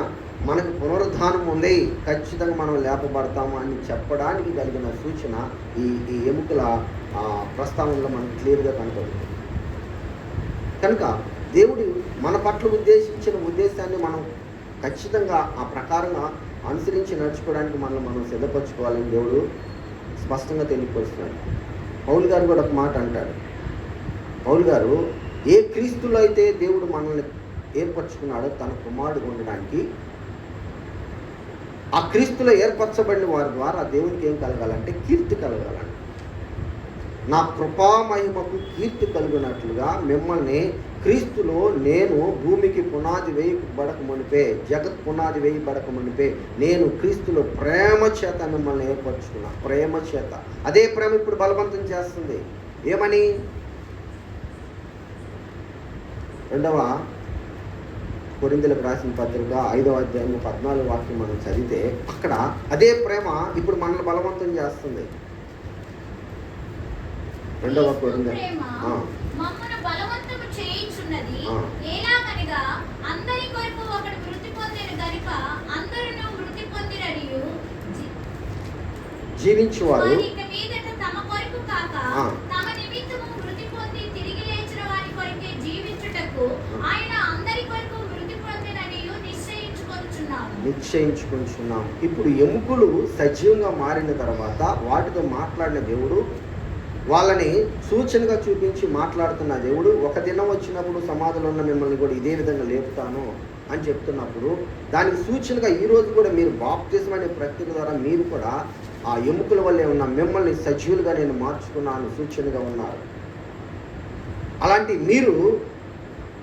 మనకు పునరుద్ధానం ఉంది, ఖచ్చితంగా మనం లేపబడతాము అని చెప్పడానికి కలిగిన సూచన ఈ ఎముకల ప్రస్తావనలో మనకు క్లియర్గా కనపడుతుంది. కనుక దేవుడు మన పట్ల ఉద్దేశించిన ఉద్దేశాన్ని మనం ఖచ్చితంగా ఆ ప్రకారంగా అనుసరించి నడుచుకోవడానికి మనం సిద్ధపరచుకోవాలని దేవుడు స్పష్టంగా తెలియపరుస్తున్నాడు. పౌలు గారు కూడా ఒక మాట అంటాడు. పౌలు గారు, ఏ క్రీస్తులో అయితే దేవుడు మనల్ని ఏర్పరచుకున్నాడో తన కుమారుడు ఉండడానికి, ఆ క్రీస్తులో ఏర్పరచబడిన వారి ద్వారా దేవునికి ఏం కలగాలంటే కీర్తి కలగాలంట. నా కృపామహిమకు కీర్తి కలుగునట్లుగా మిమ్మల్ని క్రీస్తులో నేను భూమికి పునాది వేయబడక మునిపే, జగత్ పునాది వేయబడక మునిపే నేను క్రీస్తులో ప్రేమ చేత మిమ్మల్ని ఏర్పరచుకున్నా. ప్రేమ చేత. అదే ప్రేమ ఇప్పుడు బలవంతం చేస్తుంది. ఏమని? 2వ కొరింథీయులకు రాసిన పత్రిక 5వ అధ్యాయం 14వ వాక్యం మనం చదివితే అక్కడ అదే ప్రేమ ఇప్పుడు మనల్ని బలవంతం చేస్తుంది. 2వ కొరింథీయులు మమ్మను బలవంతము చేయించున్నది. ఎలాగనగా అందరి కొరకు ఒకడు మృతి పొందిన గనుక అందరూ మృతి పొందిరనియు జీవించువారు ఇక మీదట తమ కొరకు కాక తమ నిమిత్తము మృతి పొంది తిరిగి లేచిన వారి కొరకే జీవించుటకు ఆయన అందరి కొరకు మృతి పొందిననియు నిశ్చయించుకుంటున్నాం. ఇప్పుడు ఎముకలు సజీవంగా మారిన తర్వాత వాటితో మాట్లాడిన దేవుడు, వాళ్ళని సూచనగా చూపించి మాట్లాడుతున్న దేవుడు, ఒక దినం వచ్చినప్పుడు సమాధిలో ఉన్న మిమ్మల్ని కూడా ఇదే విధంగా లేపుతాను అని చెప్తున్నప్పుడు దానికి సూచనగా ఈరోజు కూడా మీరు బాప్తిజం అనే ప్రక్రియ ద్వారా మీరు కూడా ఆ ఎముకల వల్లే ఉన్న మిమ్మల్ని సజీవులుగా నేను మార్చుకున్నాను సూచనగా ఉన్నారు. అలాంటి మీరు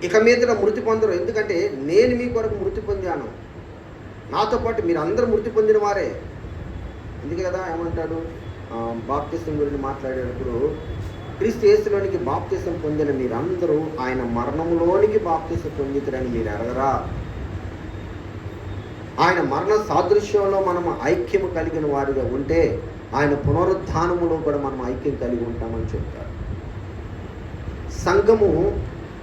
ఇక మీద మృతి పొందరు. ఎందుకంటే నేను మీ కొరకు మృతి పొందాను, నాతో పాటు మీరు అందరూ మృతి పొందిన వారే. అందుకే కదా ఏమంటాడు, బాప్తిసం గురించి మాట్లాడేటప్పుడు క్రీస్తు యేసులోనికి బాప్తిసం పొందిన మీరందరూ ఆయన మరణంలోనికి బాప్తిసం పొందితురని మీరు ఎరగరా? ఆయన మరణ సాదృశ్యంలో మనం ఐక్యము కలిగిన వారిగా ఉంటే ఆయన పునరుద్ధానములో కూడా మనం ఐక్యం కలిగి ఉంటామని చెప్తారు. సంఘము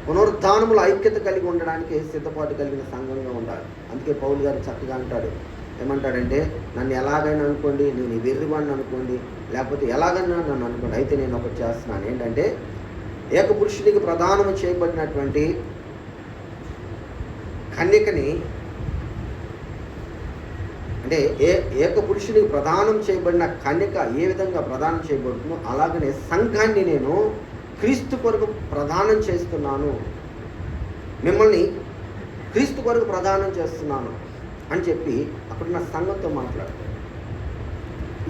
పునరుద్ధానములో ఐక్యత కలిగి ఉండడానికి సిద్ధపాటు కలిగిన సంఘంగా ఉండాలి. అందుకే పౌలు గారు చక్కగా అంటాడు, ఏమంటాడంటే, నన్ను ఎలాగైనా అనుకోండి, నేను వెర్రివాడిని అనుకోండి, లేకపోతే ఎలాగైనా నన్ను అనుకోండి, అయితే నేను ఒకటి చేస్తున్నాను. ఏంటంటే, ఏకపురుషునికి ప్రదానము చేయబడినటువంటి కన్యకని, అంటే ఏకపురుషునికి ప్రదానం చేయబడిన కన్యక ఏ విధంగా ప్రదానం చేయబడుతుందో అలాగనే సంఘాన్ని నేను క్రీస్తు కొరకు ప్రదానం చేస్తున్నాను, మిమ్మల్ని క్రీస్తు కొరకు ప్రదానం చేస్తున్నాను అని చెప్పి అక్కడున్న సంఘంతో మాట్లాడతారు.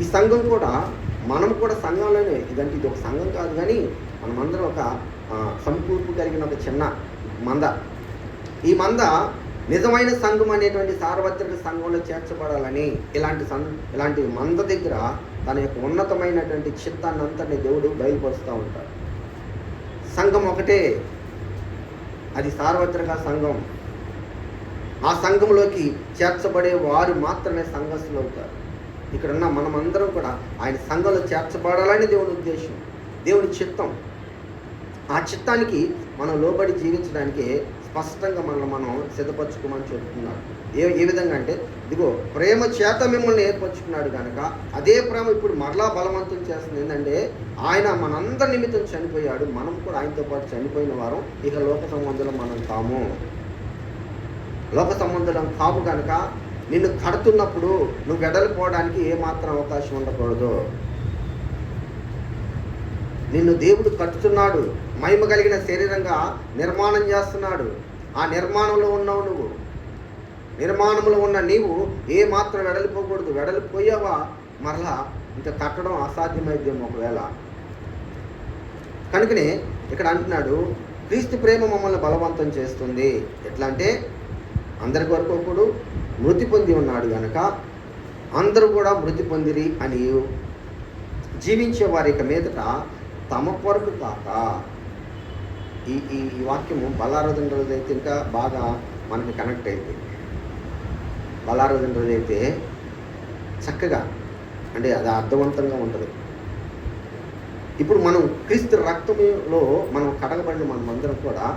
ఈ సంఘం కూడా, మనం కూడా సంఘంలోనే, ఇదంటే ఇది ఒక సంఘం కాదు కానీ మనమందరం ఒక సంకూర్పు కలిగిన ఒక చిన్న మంద. ఈ మంద నిజమైన సంఘం అనేటువంటి సార్వత్రిక సంఘంలో చేర్చబడాలని ఇలాంటి మంద దగ్గర తన యొక్క ఉన్నతమైనటువంటి చిత్తాన్ని అంతటి దేవుడు బయలుపరుస్తూ ఉంటాడు. సంఘం ఒకటే, అది సార్వత్రిక సంఘం. ఆ సంఘంలోకి చేర్చబడే వారు మాత్రమే సంఘస్థులు అవుతారు. ఇక్కడున్న మనమందరం కూడా ఆయన సంఘంలో చేర్చబడాలని దేవుని ఉద్దేశం, దేవుని చిత్తం. ఆ చిత్తానికి మనం లోబడి జీవించడానికి స్పష్టంగా మనం సిద్ధపరచుకోమని చెప్తున్నాడు. ఏ విధంగా అంటే, ఇదిగో ప్రేమ చేత మిమ్మల్ని ఏర్పరచుకున్నాడు కనుక అదే ప్రేమ ఇప్పుడు మరలా బలవంతం చేస్తుంది. ఏంటంటే, ఆయన మనందరి నిమిత్తం చనిపోయాడు, మనం కూడా ఆయనతో పాటు చనిపోయిన వారం. ఇక లోక సంబంధులం మనం కాము, లోక సంబంధులం కాము కనుక నిన్ను కడుతున్నప్పుడు నువ్వు వెడలిపోవడానికి ఏమాత్రం అవకాశం ఉండకూడదు. నిన్ను దేవుడు కట్టుతున్నాడు, మహిమ కలిగిన శరీరంగా నిర్మాణం చేస్తున్నాడు. ఆ నిర్మాణంలో ఉన్నావు నువ్వు. నిర్మాణంలో ఉన్న నీవు ఏమాత్రం వెడలిపోకూడదు. వెడలిపోయావా మరలా ఇంకా కట్టడం అసాధ్యమైద్దేమో ఒకవేళ. కనుకనే ఇక్కడ అంటున్నాడు, క్రీస్తు ప్రేమ మమ్మల్ని బలవంతం చేస్తుంది. ఎట్లా అంటే, అందరి కొరకు ఒకడు మృతి పొంది ఉన్నాడు కనుక అందరూ కూడా మృతి పొందిరి అని జీవించే వారి ఇక మీదట తమ కొరకు కాక. ఈ వాక్యము బలారోధన రోజు అయితే ఇంకా బాగా మనకి కనెక్ట్ అయింది. బలారోధన రోజు అయితే చక్కగా, అంటే అది అర్థవంతంగా ఉంటుంది. ఇప్పుడు మనం క్రీస్తు రక్తంలో మనం కడగబడిన మనమందరం కూడా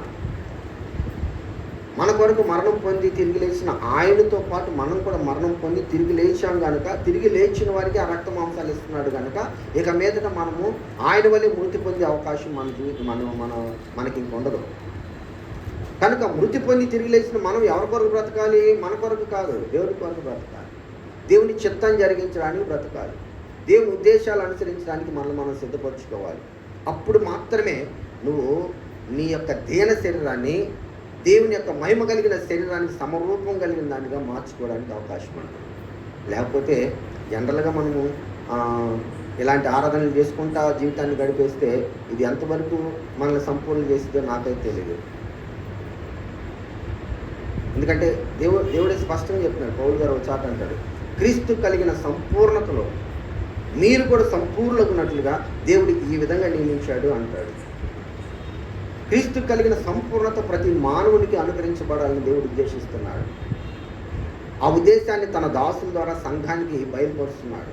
మన కొరకు మరణం పొంది తిరిగి లేచిన ఆయనతో పాటు మనం కూడా మరణం పొంది తిరిగి లేచాం కనుక, తిరిగి లేచిన వారికి ఆ రక్త మాంసాలు ఇస్తున్నాడు కనుక ఇక మీదట మనము ఆయన వల్లే మృతి పొందే అవకాశం మనకి ఇంక ఉండదు. కనుక మృతి పొంది తిరిగి లేచిన మనం ఎవరి కొరకు బ్రతకాలి? మన కొరకు కాదు, దేవుని కొరకు బ్రతకాలి. దేవుని చిత్తాన్ని జరిగించడానికి బ్రతకాలి. దేవుని ఉద్దేశాలు అనుసరించడానికి మనం సిద్ధపరచుకోవాలి. అప్పుడు మాత్రమే నువ్వు నీ యొక్క దేన శరీరాన్ని దేవుని యొక్క మహిమ కలిగిన శరీరానికి సమరూపం కలిగిన దానిగా మార్చుకోవడానికి అవకాశం ఉంటుంది. లేకపోతే జనరల్గా మనము ఇలాంటి ఆరాధనలు చేసుకుంటా జీవితాన్ని గడిపేస్తే ఇది ఎంతవరకు మనల్ని సంపూర్ణ చేస్తుందో నాకైతే తెలియదు. ఎందుకంటే దేవుడే స్పష్టంగా చెప్తున్నాడు. పౌలు గారు ఒక చాట అంటాడు, క్రీస్తు కలిగిన సంపూర్ణతలో మీరు కూడా సంపూర్ణకున్నట్లుగా దేవుడు ఈ విధంగా నియమించాడు అంటాడు. క్రీస్తు కలిగిన సంపూర్ణత ప్రతి మానవునికి అనుగ్రహించబడాలని దేవుడు ఉద్దేశిస్తున్నాడు. ఆ ఉద్దేశాన్ని తన దాసుల ద్వారా సంఘానికి బయలుపరుస్తున్నాడు.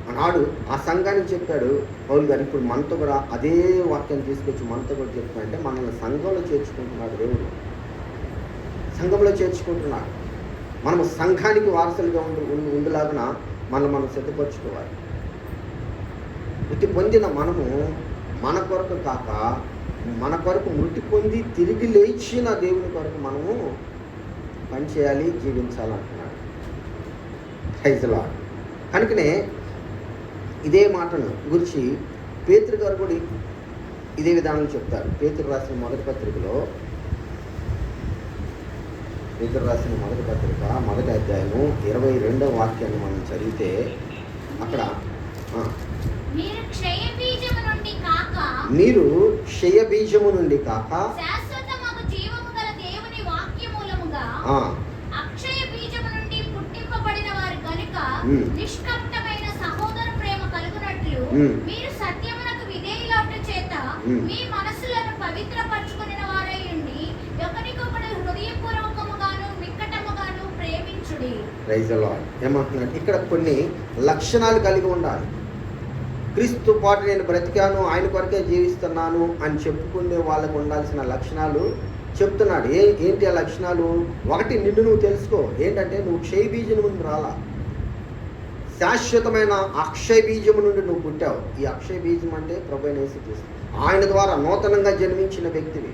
ఆనాడు ఆ సంఘానికి చెప్పాడు పౌలు గారు. ఇప్పుడు మనతో కూడా అదే వాక్యం తీసుకొచ్చి మనతో కూడా చెప్తున్నాడంటే మనల్ని సంఘంలో చేర్చుకుంటున్నాడు దేవుడు. సంఘంలో చేర్చుకుంటున్నాడు. మనము సంఘానికి వారసులుగా ఉండేలాగా మనం సిద్ధపరచుకోవాలి. మృతి పొందిన మనము మన కొరకు కాక మన కొరకు మృతి పొంది తిరిగి లేచిన దేవుని కొరకు మనము పనిచేయాలి, జీవించాలంటున్నాడు. Praise lord. కనుకనే ఇదే మాటను గురించి పేతురు గారు కూడా ఇదే విధానం చెప్తారు. పేతురు రాసిన మొదటి పత్రిక మొదటి అధ్యాయము 22వ వాక్యాన్ని మనం చదివితే అక్కడ మీరు క్షయ బీజము నుండి కాక శాశ్వతమగు జీవము గల దేవుని వాక్య మూలముగా అక్షయ బీజము నుండి పుట్టింపబడిన వారు కనుక నిష్కపటమైన సహోదర ప్రేమ మీరు సత్యమునకు విధేయులవుట చేత మీ మనస్సులను పవిత్రపరచుకొనిన వారై ఉండి ఒకరికొకడు హృదయపూర్వకముగాను మిక్కటముగాను ప్రేమించుడి. Praise the lord. ఏమంటున్నాడు ఇక్కడ? కొన్ని లక్షణాలు కలిగి ఉండాలి. క్రీస్తు పాటు నేను బ్రతికాను, ఆయన కొరకే జీవిస్తున్నాను అని చెప్పుకునే వాళ్ళకు ఉండాల్సిన లక్షణాలు చెప్తున్నాడు. ఏంటి ఆ లక్షణాలు? ఒకటి, నిన్ను నువ్వు తెలుసుకో. ఏంటంటే నువ్వు క్షయ బీజం నుండి రాలా, శాశ్వతమైన అక్షయ బీజము నుండి నువ్వు పుట్టావు. ఈ అక్షయ బీజం అంటే ప్రభువైన యేసుక్రీస్తు. ఆయన ద్వారా నూతనంగా జన్మించిన వ్యక్తివి.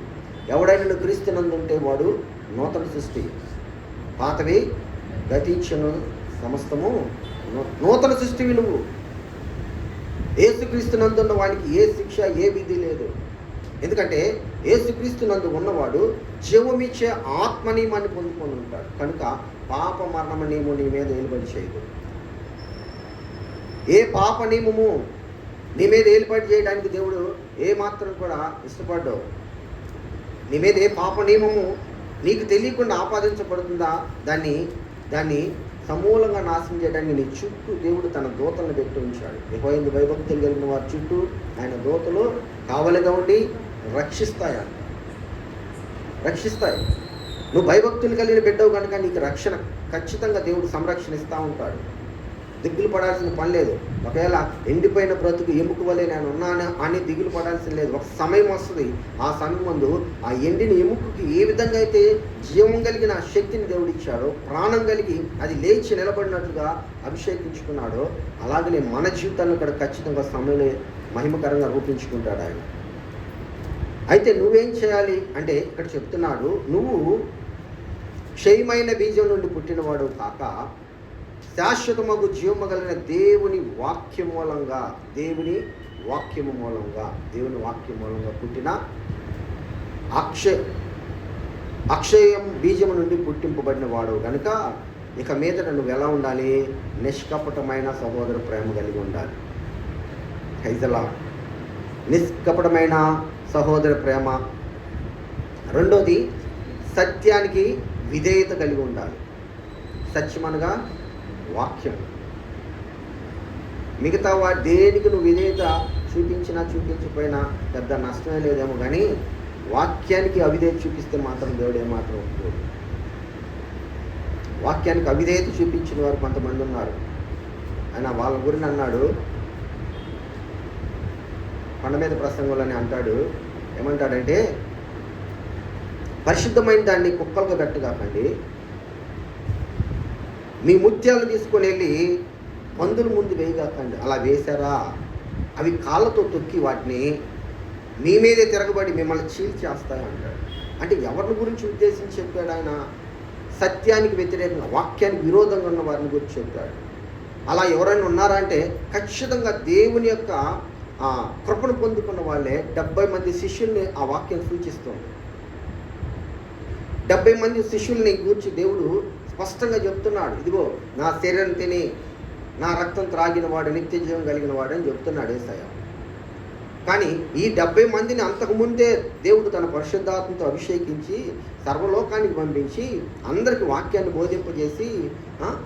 ఎవడైనా నువ్వు క్రీస్తునందుంటే వాడు నూతన సృష్టి. పాతవి గతించను, సమస్తము నూతన సృష్టివి నువ్వు. యేసుక్రీస్తునందున్న వాడికి ఏ శిక్ష, ఏ విధి లేదు. ఎందుకంటే యేసుక్రీస్తునందు ఉన్నవాడు జీవమిచ్చే ఆత్మ నియమాన్ని పొందుకొని ఉంటాడు. కనుక పాప మరణ నియమం నీ మీద ఏలుబడి చేయదు. ఏ పాప నియమము నీ మీద ఏలుబడి చేయడానికి దేవుడు ఏమాత్రం కూడా ఇష్టపడ్డావు. నీ మీద ఏ పాప నియమము నీకు తెలియకుండా ఆపాదించబడుతుందా, దాన్ని సమూలంగా నాశనం చేయడానికి నీ చుట్టూ దేవుడు తన దూతలను పెట్టి ఉంచాడు. యెహోవా భయభక్తులు కలిగిన వారి చుట్టూ ఆయన దూతలు కావలిగా ఉండి రక్షిస్తాయి. నువ్వు భయభక్తులు కలిగిన బిడ్డవు కనుక నీకు రక్షణ ఖచ్చితంగా దేవుడు సంరక్షణ ఇస్తూ ఉంటాడు. దిగులు పడాల్సిన పని లేదు. ఒకవేళ ఎండిపోయిన బ్రతుకు ఎముక వల్లే నేను ఉన్నాను అని దిగులు పడాల్సిన లేదు. ఒక సమయం వస్తుంది, ఆ సమయం ముందు ఆ ఎండిన ఎముకకి ఏ విధంగా అయితే జీవం కలిగిన శక్తిని దేవుడు ఇచ్చాడో, ప్రాణం కలిగి అది లేచి నిలబడినట్లుగా అభిషేకించుకున్నాడో, అలాగనే మన జీవితాన్ని కూడా ఖచ్చితంగా సమయంలో మహిమకరంగా రూపించుకుంటాడు ఆయన. అయితే నువ్వేం చేయాలి అంటే ఇక్కడ చెప్తున్నాడు, నువ్వు క్షయమైన బీజం నుండి పుట్టినవాడు కాక శాశ్వతమగు జీవము కలిగిన దేవుని వాక్యం మూలంగా పుట్టిన అక్షయం బీజము నుండి పుట్టింపబడిన వాడు కనుక ఇక మీదట నువ్వు ఎలా ఉండాలి? నిష్కపటమైన సహోదర ప్రేమ కలిగి ఉండాలి. హైజలా నిష్కపటమైన సహోదర ప్రేమ. రెండోది, సత్యానికి విధేయత కలిగి ఉండాలి. సత్యమనగా వాక్యం. మిగతా దేనికి నువ్వు విధేయత చూపించకపోయినా పెద్ద నష్టమే లేదేమో, కానీ వాక్యానికి అవిధేయత చూపిస్తే మాత్రం దేవుడు ఏమాత్రం ఒప్పుకోడు. వాక్యానికి అవిధేయత చూపించిన వారు కొంతమంది ఉన్నారు. ఆయన వాళ్ళ గురించి అన్నాడు, కొండ మీద ప్రసంగంలోనే అంటాడు. ఏమంటాడంటే, పరిశుద్ధమైన దాన్ని కుక్కలుగా పెట్టగాకండి, మీ ముత్యాలు తీసుకొని వెళ్ళి పందుల ముందు వేయగాకండి. అలా వేశారా, అవి కాళ్ళతో తొక్కి వాటిని మీ మీదే తిరగబడి మిమ్మల్ని చీల్చేస్తాయి అంటాడు. అంటే ఎవరిని గురించి ఉద్దేశించి చెప్పాడు ఆయన? సత్యానికి వ్యతిరేకంగా, వాక్యానికి విరోధంగా ఉన్న వారిని గురించి చెప్పాడు. అలా ఎవరైనా ఉన్నారా అంటే ఖచ్చితంగా దేవుని యొక్క కృపను పొందుకున్న వాళ్ళే. 70 మంది శిష్యుల్ని ఆ వాక్యం సూచిస్తుంది. 70 మంది శిష్యుల్ని గూర్చి దేవుడు స్పష్టంగా చెప్తున్నాడు. ఇదిగో నా శరీరం తిని నా రక్తం త్రాగిన వాడు నిత్య జీవం కలిగిన వాడు అని చెప్తున్నాడు యేసయ్య. కానీ ఈ 70 మందిని అంతకుముందే దేవుడు తన పరిశుద్ధాత్మతో అభిషేకించి సర్వలోకానికి పంపించి అందరికీ వాక్యాన్ని బోధింపజేసి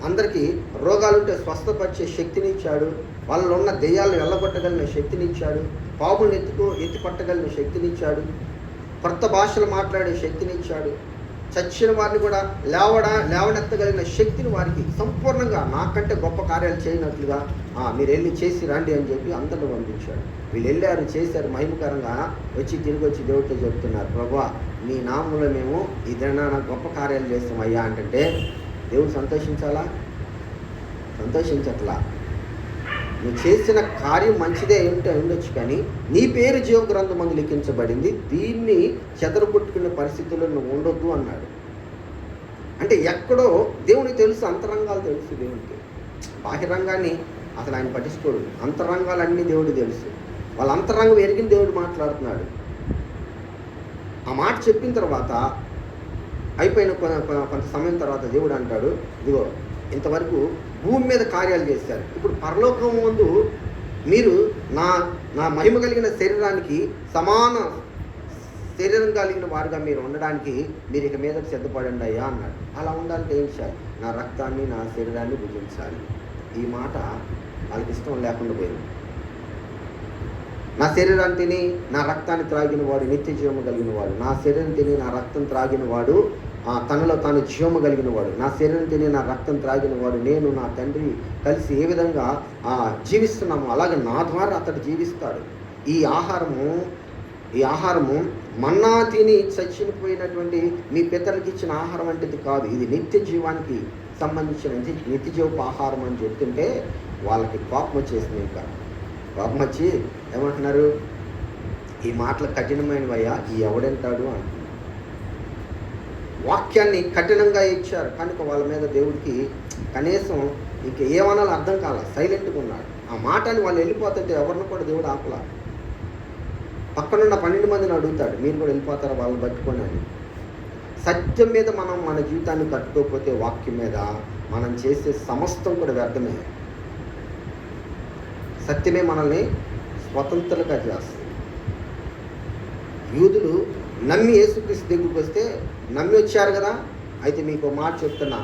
అందరికీ రోగాలుంటే స్వస్థపరిచే శక్తినిచ్చాడు. వాళ్ళలో ఉన్న దెయ్యాలను వెళ్ళగొట్టగలిగిన శక్తినిచ్చాడు. పాములను ఎత్తి పట్టగలిగిన శక్తినిచ్చాడు. కొత్త భాషలు మాట్లాడే శక్తినిచ్చాడు. చచ్చిన వారిని కూడా లేవనెత్తగలిగిన శక్తిని వారికి సంపూర్ణంగా నాకంటే గొప్ప కార్యాలు చేయనట్లుగా మీరు వెళ్ళి చేసి రండి అని చెప్పి అందరిని పంపించాడు. వీళ్ళు వెళ్ళారు, చేశారు, మహిమకరంగా తిరిగి వచ్చి దేవుడితో చెప్తున్నారు, ప్రభువా నీ నామంలో మేము ఏదైనా గొప్ప కార్యాలు చేస్తాం అయ్యా అంటే దేవుడు సంతోషించాలా? సంతోషించట్లా. నువ్వు చేసిన కార్యం మంచిదే ఉండొచ్చు, కానీ నీ పేరు జీవ గ్రంథమందు లిఖించబడింది, దీన్ని చెదరగొట్టుకునే పరిస్థితుల్లో నువ్వు ఉండొద్దు అన్నాడు. అంటే ఎక్కడో దేవునికి తెలుసు, అంతరంగాలు తెలుసు దేవునికి. బాహ్యరంగాన్ని అసలు ఆయన పట్టించుకోడు. అంతరంగాలన్నీ దేవుడు తెలుసు. వాళ్ళ అంతరంగం ఎరిగిన దేవుడు మాట్లాడుతున్నాడు. ఆ మాట చెప్పిన తర్వాత అయిపోయిన కొంత సమయం తర్వాత దేవుడు అంటాడు, ఇదిగో ఇంతవరకు భూమి మీద కార్యాలు చేశారు, ఇప్పుడు పరలోకం ముందు మీరు నా మహిమ కలిగిన శరీరానికి సమాన శరీరం కలిగిన వారుగా మీరు ఉండడానికి మీరు ఇక మీద సిద్ధపడండి అయ్యా అన్నాడు. అలా ఉండాలంటే ఏం చేయాలి? నా రక్తాన్ని నా శరీరాన్ని భుజించాలి. ఈ మాట వాళ్ళకి ఇష్టం లేకుండా పోయింది. నా శరీరాన్ని తిని నా రక్తాన్ని త్రాగిన వాడు నిత్య జీవము కలిగిన వాడు. నా శరీరం తిని నా రక్తం త్రాగిన వాడు తనలో తాను జీవము కలిగిన వాడు. నా శరీరం తిని నా రక్తం త్రాగిన వాడు నేను నా తండ్రి కలిసి ఏ విధంగా జీవిస్తున్నామో అలాగే నా ద్వారా అతడు జీవిస్తాడు. ఈ ఆహారము మన్నా తిని చచ్చిపోయినటువంటి మీ పితరులకు ఇచ్చిన ఆహారం వంటిది కాదు, ఇది నిత్య జీవానికి సంబంధించిన నిత్య జీవపు ఆహారం అని చెప్తుంటే వాళ్ళకి కోపం వచ్చేసింది. ఇంకా కోపం వచ్చి ఏమంటున్నారు, ఈ మాటలు కఠినమైనవయ్యా, ఈ ఎవడెంటాడు అంటున్నారు. వాక్యాన్ని కఠినంగా ఇచ్చారు కనుక వాళ్ళ మీద దేవుడికి కనీసం ఇంక ఏమనాలో అర్థం కాల, సైలెంట్గా ఉన్నాడు. ఆ మాటని వాళ్ళు వెళ్ళిపోతుంటే ఎవరిని కూడా దేవుడు ఆపలా. పక్కనున్న 12 మందిని అడుగుతాడు, మీరు కూడా వెళ్ళిపోతారా వాళ్ళని పట్టుకొని అని. సత్యం మీద మనం మన జీవితాన్ని కట్టుకోకపోతే వాక్యం మీద మనం చేసే సమస్తం కూడా వ్యర్థమే. సత్యమే మనల్ని స్వతంత్రులుగా చేస్తుంది. యూదులు నమ్మి యేసుక్రీస్తు దగ్గరికి వస్తే నమ్మి వచ్చారు కదా, అయితే మీకు మాట చెప్తున్నా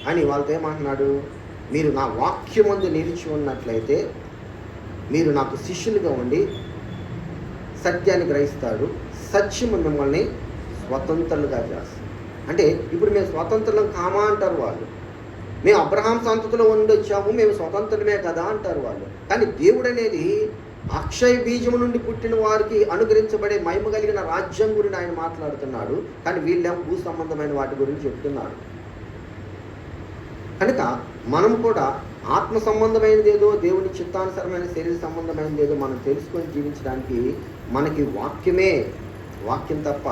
అని వాళ్ళతో ఏమంటున్నాడు, మీరు నా వాక్యమందు నిలిచి ఉన్నట్లయితే మీరు నాకు శిష్యులుగా ఉండి సత్యాన్ని గ్రహిస్తాడు, సత్యము మిమ్మల్ని స్వతంత్రులుగా చేస్తుంది. అంటే ఇప్పుడు మేము స్వతంత్రులం కామా అంటారు వాళ్ళు. మేము అబ్రహాం సంతతిలో ఉండొచ్చాము, మేము స్వతంత్రమే కదా అంటారు వాళ్ళు. కానీ దేవుడు అనేది అక్షయ బీజము నుండి పుట్టిన వారికి అనుగ్రహించబడే మహిమ కలిగిన రాజ్యం గురించి ఆయన మాట్లాడుతున్నాడు. కానీ వీళ్ళేమో భూ సంబంధమైన వాటి గురించి చెప్తున్నారు. కనుక మనం కూడా ఆత్మ సంబంధమైనది ఏదో, దేవుని చిత్తానుసరమైన శరీర సంబంధమైనది ఏదో మనం తెలుసుకొని జీవించడానికి మనకి వాక్యం తప్ప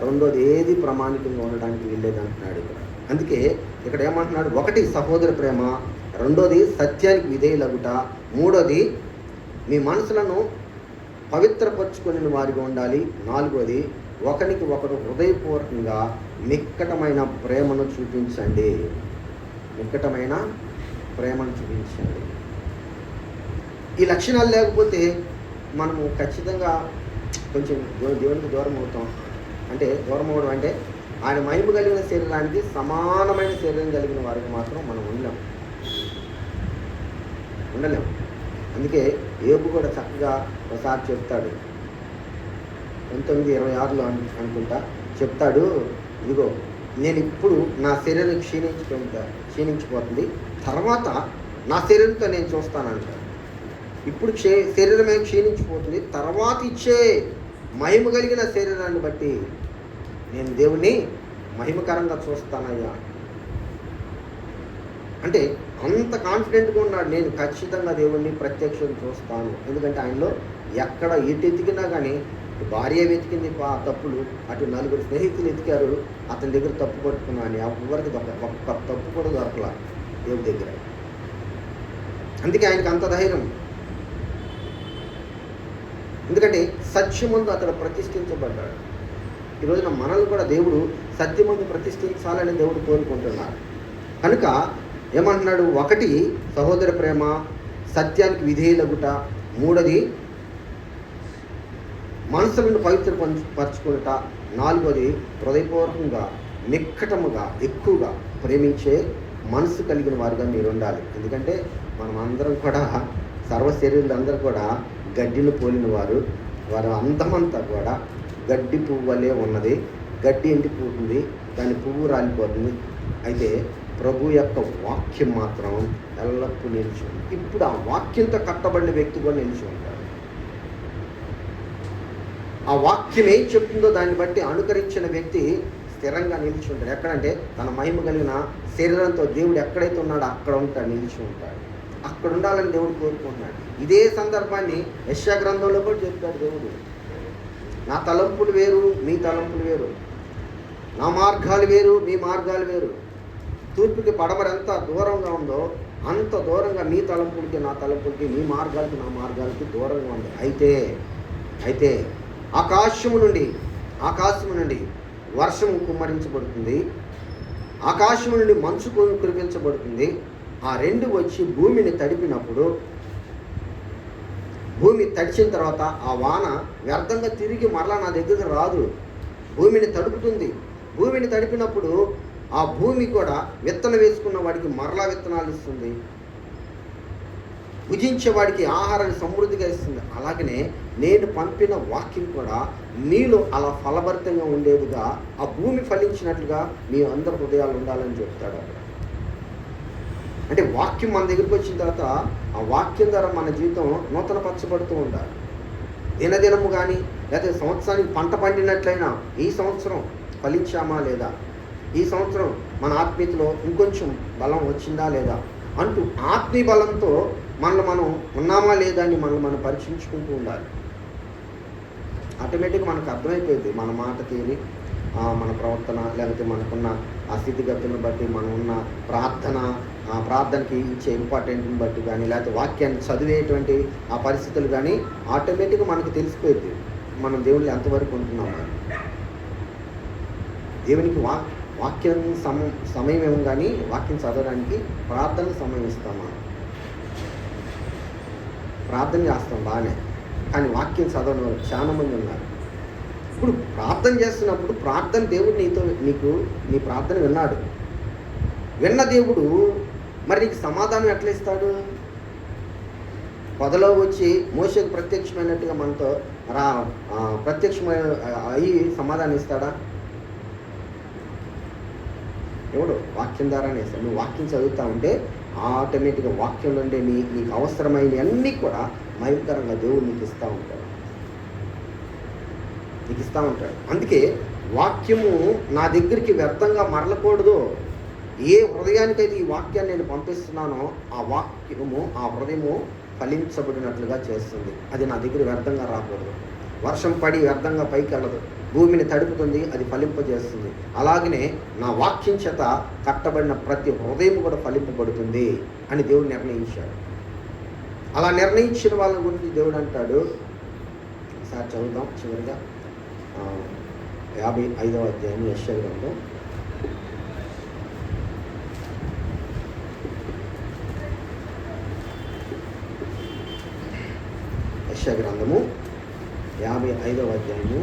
రెండోది ఏది ప్రామాణికంగా ఉండడానికి వీల్లేదంటున్నాడు ఇక్కడ. అందుకే ఇక్కడ ఏమంటున్నాడు, ఒకటి సహోదర ప్రేమ, రెండోది సత్యానికి విధేయులగుట, మూడోది మీ మనసులను పవిత్రపరుచుకుని వారిగా ఉండాలి, నాలుగోది ఒకరికి ఒకరు హృదయపూర్వకంగా మిక్కటమైన ప్రేమను చూపించండి. ఈ లక్షణాలు లేకపోతే మనము ఖచ్చితంగా కొంచెం దేవునికి దూరం అవుతాం. అంటే దూరం అవడం అంటే ఆయన మహిమ కలిగిన శరీరానికి సమానమైన శరీరం కలిగిన వారికి మాత్రం మనం ఉండలేము. అందుకే యోబు కూడా చక్కగా ఒకసారి చెప్తాడు, 19:26 అనుకుంటా చెప్తాడు, ఇదిగో నేను ఇప్పుడు నా శరీరం క్షీణించిపోతుంది, తర్వాత నా శరీరంతో నేను చూస్తానంట. ఇప్పుడు శరీరమే క్షీణించిపోతుంది, తర్వాత ఇచ్చే మహిమ కలిగిన శరీరాన్ని బట్టి నేను దేవుని మహిమకరంగా చూస్తానయ్యా. అంటే అంత కాన్ఫిడెంట్గా ఉన్నాడు, నేను ఖచ్చితంగా దేవుణ్ణి ప్రత్యక్షం చూస్తాను. ఎందుకంటే ఆయనలో ఎక్కడ ఎతికినా కానీ, భార్య వెతికింది తప్పులు, అటు 4 స్నేహితులు ఎతికారు, అతని దగ్గర తప్పు పట్టుకున్నాను, ఎవరికి ఒక్క తప్పు కూడా దొరకలా దేవుడి దగ్గర. అందుకే ఆయనకి అంత ధైర్యం. ఎందుకంటే సత్యమందు అతడు ప్రతిష్ఠించబడ్డాడు. ఈరోజున మనల్ని కూడా దేవుడు సత్యమందు ప్రతిష్ఠించాలని దేవుడు కోరుకుంటున్నాడు. కనుక ఏమంటున్నాడు, ఒకటి సహోదర ప్రేమ, సత్యానికి విధేయులగుట, మూడోది మనసులను పవిత్రపరచుకునుట, నాలుగోది హృదయపూర్వకంగా నిక్కటముగా ఎక్కువగా ప్రేమించే మనసు కలిగిన వారిగా మీరు ఉండాలి. ఎందుకంటే మనం అందరం కూడా సర్వశరీరులందరూ కూడా గడ్డిని పోలిన వారు అందమంతా కూడా గడ్డి పువ్వు వలె ఉన్నది. గడ్డి ఎండిపోతుంది, దాని పువ్వు రాలిపోతుంది. అయితే ప్రభు యొక్క వాక్యం మాత్రం ఎల్లప్పుడూ నిలిచి ఉంది. ఇప్పుడు ఆ వాక్యంతో కట్టబడిన వ్యక్తి కూడా నిలిచి ఉంటాడు. ఆ వాక్యం ఏం చెప్తుందో దాన్ని బట్టి అనుకరించిన వ్యక్తి స్థిరంగా నిలిచి ఉంటాడు. ఎక్కడంటే తన మహిమ కలిగిన శరీరంతో దేవుడు ఎక్కడైతే ఉన్నాడో అక్కడ ఉంటాడు, నిలిచి ఉంటాడు. అక్కడ ఉండాలని దేవుడు కోరుకుంటున్నాడు. ఇదే సందర్భాన్ని యెషయా గ్రంథంలో కూడా చెప్తాడు దేవుడు, నా తలంపులు వేరు, మీ తలంపులు వేరు, నా మార్గాలు వేరు, మీ మార్గాలు వేరు. తూర్పుకి పడమర ఎంత దూరంగా ఉందో అంత దూరంగా మీ తలంపులకి నా తలంపులకి, మీ మార్గాలకి నా మార్గాలకి దూరంగా ఉంది. అయితే ఆకాశము నుండి వర్షము కుమ్మరించబడుతుంది, ఆకాశము నుండి మంచు కురిపించబడుతుంది. ఆ రెండు వచ్చి భూమిని తడిపినప్పుడు, భూమి తడిచిన తర్వాత ఆ వాన వ్యర్థంగా తిరిగి మరలా నా దగ్గరకు రాదు, భూమిని తడుపుతుంది. భూమిని తడిపినప్పుడు ఆ భూమి కూడా విత్తనం వేసుకున్న వాడికి మరలా విత్తనాలు ఇస్తుంది. భుజించేవాడికి ఆహారాన్ని సమృద్ధిగా ఇస్తుంది. అలాగనే నేను పంపిన వాక్యం కూడా మీలో అలా ఫలభరితంగా ఉండేదిగా, ఆ భూమి ఫలించినట్లుగా మీ అందరి హృదయాలు ఉండాలని చెప్తాడు అక్కడ. అంటే వాక్యం మన దగ్గరికి వచ్చిన తర్వాత ఆ వాక్యం ద్వారా మన జీవితం నూతన పరచబడుతూ ఉండాలి. దినదినము కానీ లేకపోతే సంవత్సరానికి పంట పండినట్లయినా ఈ సంవత్సరం ఫలించామా లేదా, ఈ సంవత్సరం మన ఆత్మీయతలో ఇంకొంచెం బలం వచ్చిందా లేదా అంటూ ఆత్మీయ బలంతో మనల్ని మనం ఉన్నామా లేదా అని మనల్ని మనం పరీక్షించుకుంటూ ఉండాలి. ఆటోమేటిక్గా మనకు అర్థమైపోయింది మన మాట తీరి, మన ప్రవర్తన, లేకపోతే మనకున్న ఆ స్థితిగతులను బట్టి, మనం ఉన్న ప్రార్థనకి ఇచ్చే ఇంపార్టెంట్ని బట్టి కానీ, లేకపోతే వాక్యాన్ని చదివేటువంటి ఆ పరిస్థితులు కానీ ఆటోమేటిక్గా మనకు తెలిసిపోయింది మనం దేవుళ్ళు ఎంతవరకు ఉంటున్నామని. దేవునికి వాక్యం సమయం ఏమో కానీ వాక్యం చదవడానికి ప్రార్థన సమయం ఇస్తామా? ప్రార్థన చేస్తాం బాగానే, కానీ వాక్యం చదవడం చాలా మంది ఉన్నారు. ఇప్పుడు ప్రార్థన చేస్తున్నప్పుడు ప్రార్థన దేవుడు నీ ప్రార్థన విన్నాడు. విన్న దేవుడు మరి నీకు సమాధానం ఎట్లా ఇస్తాడు? పొదలో వచ్చి మోషేకు ప్రత్యక్షమైనట్టుగా మనతో ప్రత్యక్షమై అయ్యి సమాధానం ఇస్తాడా? ఎవడు? వాక్యం ద్వారానే ఇస్తాడు. నువ్వు వాక్యం చదువుతా ఉంటే ఆటోమేటిక్గా వాక్యం నుండి నీకు అవసరమైనవి అన్నీ కూడా భయంకరంగా దేవుడు నీకు ఇస్తూ ఉంటాడు. అందుకే వాక్యము నా దగ్గరికి వ్యర్థంగా మరలకూడదు. ఏ హృదయానికైతే ఈ వాక్యాన్ని నేను పంపిస్తున్నానో ఆ వాక్యము, ఆ హృదయము ఫలించబడినట్లుగా చేస్తుంది. అది నా దగ్గర వ్యర్థంగా రాకూడదు. వర్షం పడి వ్యర్థంగా పైకి వెళ్ళదు, భూమిని తడుపుతుంది, అది ఫలింపజేస్తుంది. అలాగనే నా వాక్యం చేత కట్టబడిన ప్రతి హృదయం కూడా ఫలింపబడుతుంది అని దేవుడు నిర్ణయించాడు. అలా నిర్ణయించిన వాళ్ళ గురించి దేవుడు అంటాడు. ఒకసారి చదువుదాం చివరిగా 55వ అధ్యాయం యెషయా గ్రంథం. యెషయా గ్రంథము 55వ అధ్యాయము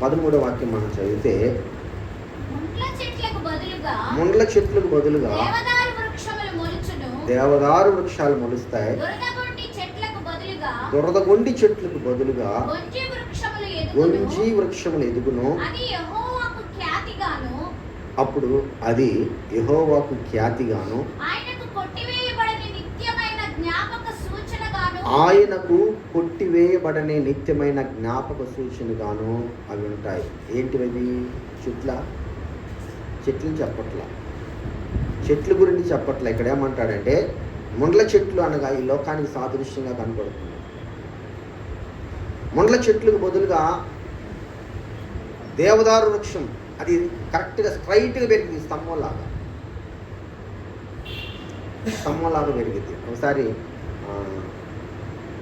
13వ వాక్యం మనం చదివితే, ముండ్ల చెట్లకు బదులుగా దేవదారు వృక్షాలు మొలుస్తాయి, దురదగొండి చెట్లకు బదులుగా గొంజి వృక్షములు ఎదుగును. అప్పుడు అది యెహోవాకు ఖ్యాతిగాను ఆయనకు కొట్టివేయబడని నిత్యమైన జ్ఞాపక సూచనగాను అవి ఉంటాయి. ఏంటివి? చెట్లు చెప్పట్లా, చెట్ల గురించి చెప్పట్లా. ఇక్కడ ఏమంటాడంటే ముండ్ల చెట్లు అనగా ఈ లోకానికి సాదృశ్యంగా కనపడుతుంది. ముండ్ల చెట్లకు బదులుగా దేవదారు వృక్షం, అది కరెక్ట్గా స్ట్రైట్గా పెరిగింది, స్తంభంలాగా పెరిగింది. ఒకసారి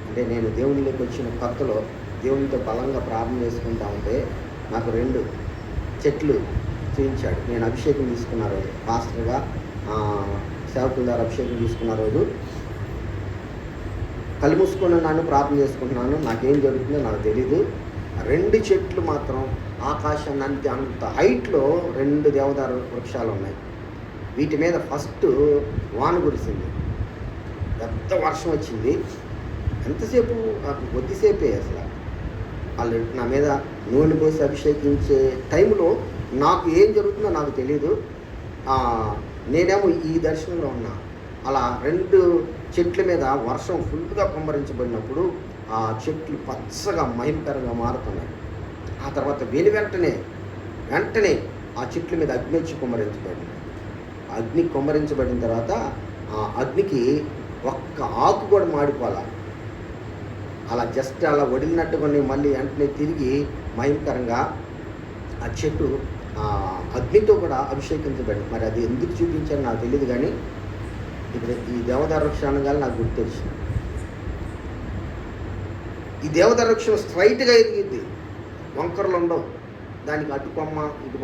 అంటే నేను దేవునిలోకి వచ్చిన కొత్తలో దేవునితో బలంగా ప్రార్థన చేసుకుంటా ఉంటే నాకు 2 చెట్లు చూపించాడు. నేను అభిషేకం తీసుకున్న రోజు, పాస్టర్గా సేవకుల ద్వారా అభిషేకం తీసుకున్న రోజు కళ్ళు మూసుకొని నన్ను ప్రార్థన చేసుకుంటున్నాను. నాకేం జరుగుతుందో నాకు తెలీదు. 2 చెట్లు మాత్రం ఆకాశాన్ని అంత హైట్లో 2 దేవదారు వృక్షాలు ఉన్నాయి. వీటి మీద ఫస్ట్ వాన కురిసింది, పెద్ద వర్షం వచ్చింది. ఎంతసేపు? నాకు కొద్దిసేపే. అసలు వాళ్ళు నా మీద నూనె పోసి అభిషేకించే టైంలో నాకు ఏం జరుగుతుందో నాకు తెలీదు. నేనేమో ఈ దర్శనంలో ఉన్నా. అలా 2 చెట్ల మీద వర్షం ఫుల్గా కుమ్మరించబడినప్పుడు ఆ చెట్లు పచ్చగా మహిమకరంగా మారుతున్నాయి. ఆ తర్వాత వెంటనే ఆ చెట్ల మీద అగ్ని వచ్చి కుమ్మరించబడింది. అగ్ని కుమ్మరించబడిన తర్వాత ఆ అగ్నికి ఒక్క ఆకు కూడా మాడిపోలా. అలా జస్ట్ అలా వడిలినట్టుకొని మళ్ళీ వెంటనే తిరిగి మహిమకరంగా ఆ చెట్టు అగ్నితో కూడా అభిషేకించబడింది. మరి అది ఎందుకు చూపించారో నాకు తెలియదు, కానీ ఇప్పుడు ఈ దేవదారు వృక్షం అనగానే నాకు గుర్తొచ్చింది. ఈ దేవదారు వృక్షం స్ట్రైట్గా ఎదిగిద్ది, వంకరలు ఉండవు. దానికి అటు కొమ్మ ఇటు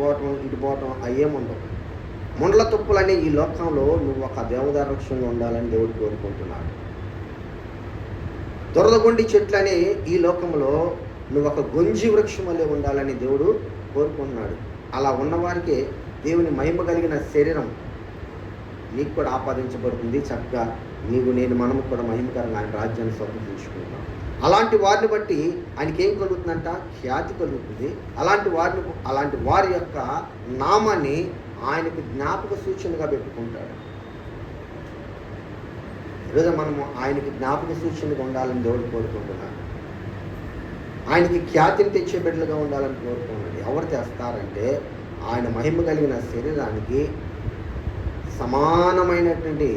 పోవటం అయ్యేముండవు. ముండ్ల తుప్పులనే ఈ లోకంలో నువ్వు ఒక దేవదారు వృక్షంగా ఉండాలని దేవుడు కోరుకుంటున్నాడు. దురదగొండి చెట్లు అనే ఈ లోకంలో నువ్వు ఒక గొంజి వృక్షం వల్లే ఉండాలని దేవుడు కోరుకుంటున్నాడు. అలా ఉన్నవారికే దేవుని మహిమ కలిగిన శరీరం నీకు కూడా ఆపాదించబడుతుంది. చక్కగా మనము కూడా మహిమకరంగా ఆయన రాజ్యాన్ని స్వతంత్రించుకుంటాం. అలాంటి వారిని బట్టి ఆయనకి ఏం కలుగుతుందంట? ఖ్యాతి కలుగుతుంది. అలాంటి వారి యొక్క నామాన్ని ఆయనకు జ్ఞాపక సూచనగా పెట్టుకుంటాడు. ఈరోజు మనము ఆయనకి జ్ఞాపక సూచనగా ఉండాలని దేవుడు కోరుకుంటున్నాడు. ఆయనకి ఖ్యాతిని తెచ్చే బిడ్డలుగా ఉండాలని కోరుకుంటున్నాడు. ఎవరు తెస్తారంటే ఆయన మహిమ కలిగిన శరీరానికి సమానమైనటువంటి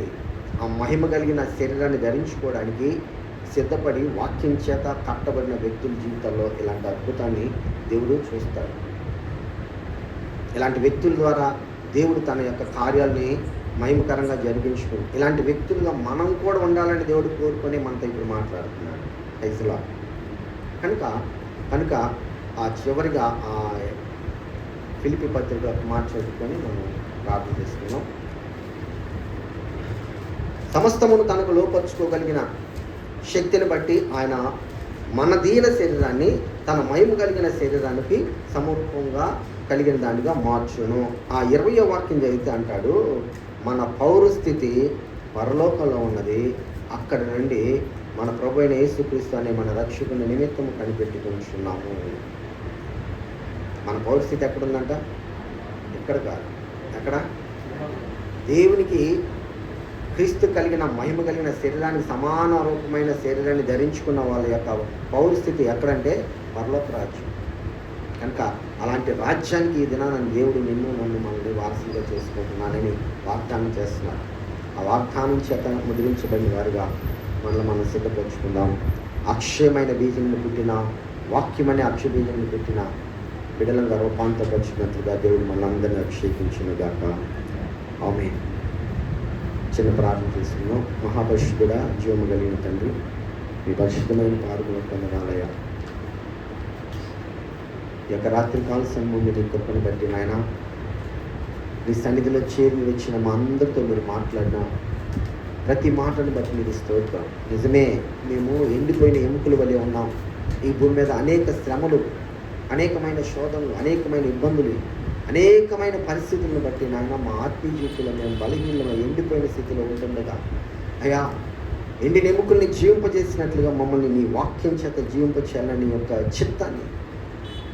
ఆ మహిమ కలిగిన శరీరాన్ని ధరించుకోవడానికి సిద్ధపడి వాక్యం చేత కట్టబడిన వ్యక్తుల జీవితాల్లో ఇలాంటి అద్భుతాన్ని దేవుడు చూస్తాడు. ఇలాంటి వ్యక్తుల ద్వారా దేవుడు తన యొక్క కార్యాలని మహిమకరంగా జరిగించుకుంది. ఇలాంటి వ్యక్తులుగా మనం కూడా ఉండాలని దేవుడు కోరుకొని మనతో ఇప్పుడు మాట్లాడుతున్నాడు. ఐజలా కనుక ఆ చివరిగా ఆ ఫిలిప్పీ పత్రిక చదువుకొని మనం ప్రార్థన చేసుకున్నాం. సమస్తమును తనకు లోపరుచుకోగలిగిన శక్తిని బట్టి ఆయన మన దీన శరీరాన్ని తన మహిమ కలిగిన శరీరానికి సమూహంగా కలిగిన దానిగా మార్చును. ఆ 20వ వాక్యం చదివితే అంటాడు, మన పౌరస్థితి పరలోకంలో ఉన్నది, అక్కడ నుండి మన ప్రభు అయిన యేసుక్రీస్తు అనే మన రక్షకుని నిమిత్తము కనిపెట్టుకుంటున్నాము. మన పౌరస్థితి ఎక్కడుందంట? ఎక్కడ కాదు, ఎక్కడ? దేవునికి క్రీస్తు కలిగిన మహిమ కలిగిన శరీరానికి సమాన రూపమైన శరీరాన్ని ధరించుకున్న వాళ్ళ యొక్క పౌరస్థితి ఎక్కడంటే పరలోక రాజ్యం. కనుక అలాంటి రాజ్యానికి ఈ దినాన దేవుడు నన్ను మనల్ని వారసులుగా చేసుకుంటున్నానని వాగ్దానం చేస్తున్నారు. ఆ వాగ్దానం చేత ముద్రించబడిన వారుగా మనం సిద్ధపరుచుకుందాం. అక్షయమైన బీజంను పుట్టిన వాక్యమనే అక్షయ బీజంను పుట్టిన బిడలంగా రూపాంతరపరిచినట్లుగా దేవుడు మనందరినీ అభిషేకించునుగాక. ఆమేన్. చిన్న ప్రార్థన చేసుకున్నాం. మహాపరిశుద్ధుడా, జీవము కలిగిన తండ్రి, మీ పరిశుద్ధమైన పారుగా పొందనాలయ్యా. ఈ యొక్క రాత్రికాల సమయం మీద ఇంకొకరిని బట్టి నాయన, మీ సన్నిధిలో చేరి వచ్చిన మా అందరితో మీరు మాట్లాడిన ప్రతి మాటను బట్టి మీరు స్తోత్రం. నిజమే, మేము ఎండిపోయిన ఎముకల వలె ఉన్నాం. ఈ భూమి మీద అనేక శ్రమలు, అనేకమైన శోధనలు, అనేకమైన ఇబ్బందులు, అనేకమైన పరిస్థితులను బట్టి నాయన మా ఆత్మీయ జీవితంలో మేము బలహీనమైన ఎండిపోయిన స్థితిలో ఉంటుండగా అయ్యా, ఎండిన ఎముకల్ని జీవింపజేసినట్లుగా మమ్మల్ని నీ వాక్యం చేత జీవింపచేయాలని యొక్క చిత్తాన్ని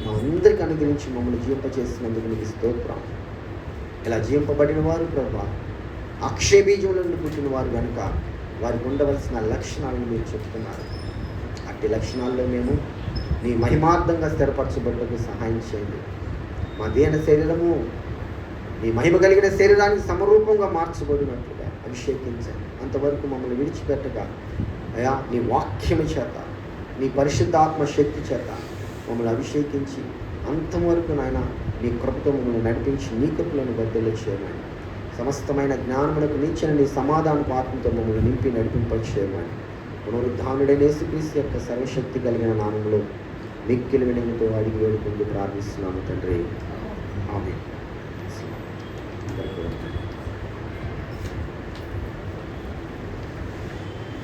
మా అందరికీ అనుగ్రహించి మమ్మల్ని జీవింపచేసినందుకు నీకు స్తోత్రం. ఇలా జీవింపబడిన వారు ప్రభా అక్షయ బీజంలో నుండి పుట్టిన వారు కనుక వారికి ఉండవలసిన లక్షణాలను మీరు చెప్తున్నారు. అట్టి లక్షణాల్లో మేము నీ మహిమార్థంగా స్థిరపరచబడ్డకు సహాయం చేయండి. మా దేన శరీరము నీ మహిమ కలిగిన శరీరానికి సమరూపంగా మార్చబడినట్లుగా అభిషేకించండి. అంతవరకు మమ్మల్ని విడిచిపెట్టగా అయా, నీ వాక్యము చేత, నీ పరిశుద్ధాత్మ శక్తి చేత మమ్మల్ని అభిషేకించి అంతవరకు నాయన నీ కృపతో మమ్మల్ని నడిపించి నీ కృపలను బద్దలు చేయమని, సమస్తమైన జ్ఞానమునకు నిచ్చిన నీ సమాధానపు ఆత్మతో మమ్మల్ని నింపి నడిపింపచేయమని పునరుద్ధానుడైన యేసుక్రీస్తు యొక్క సర్వశక్తి కలిగిన నామములో మిక్కిలి వినయంతో అడిగి వేడుకుంటూ ప్రార్థిస్తున్నాము తండ్రి. ఆమేన్.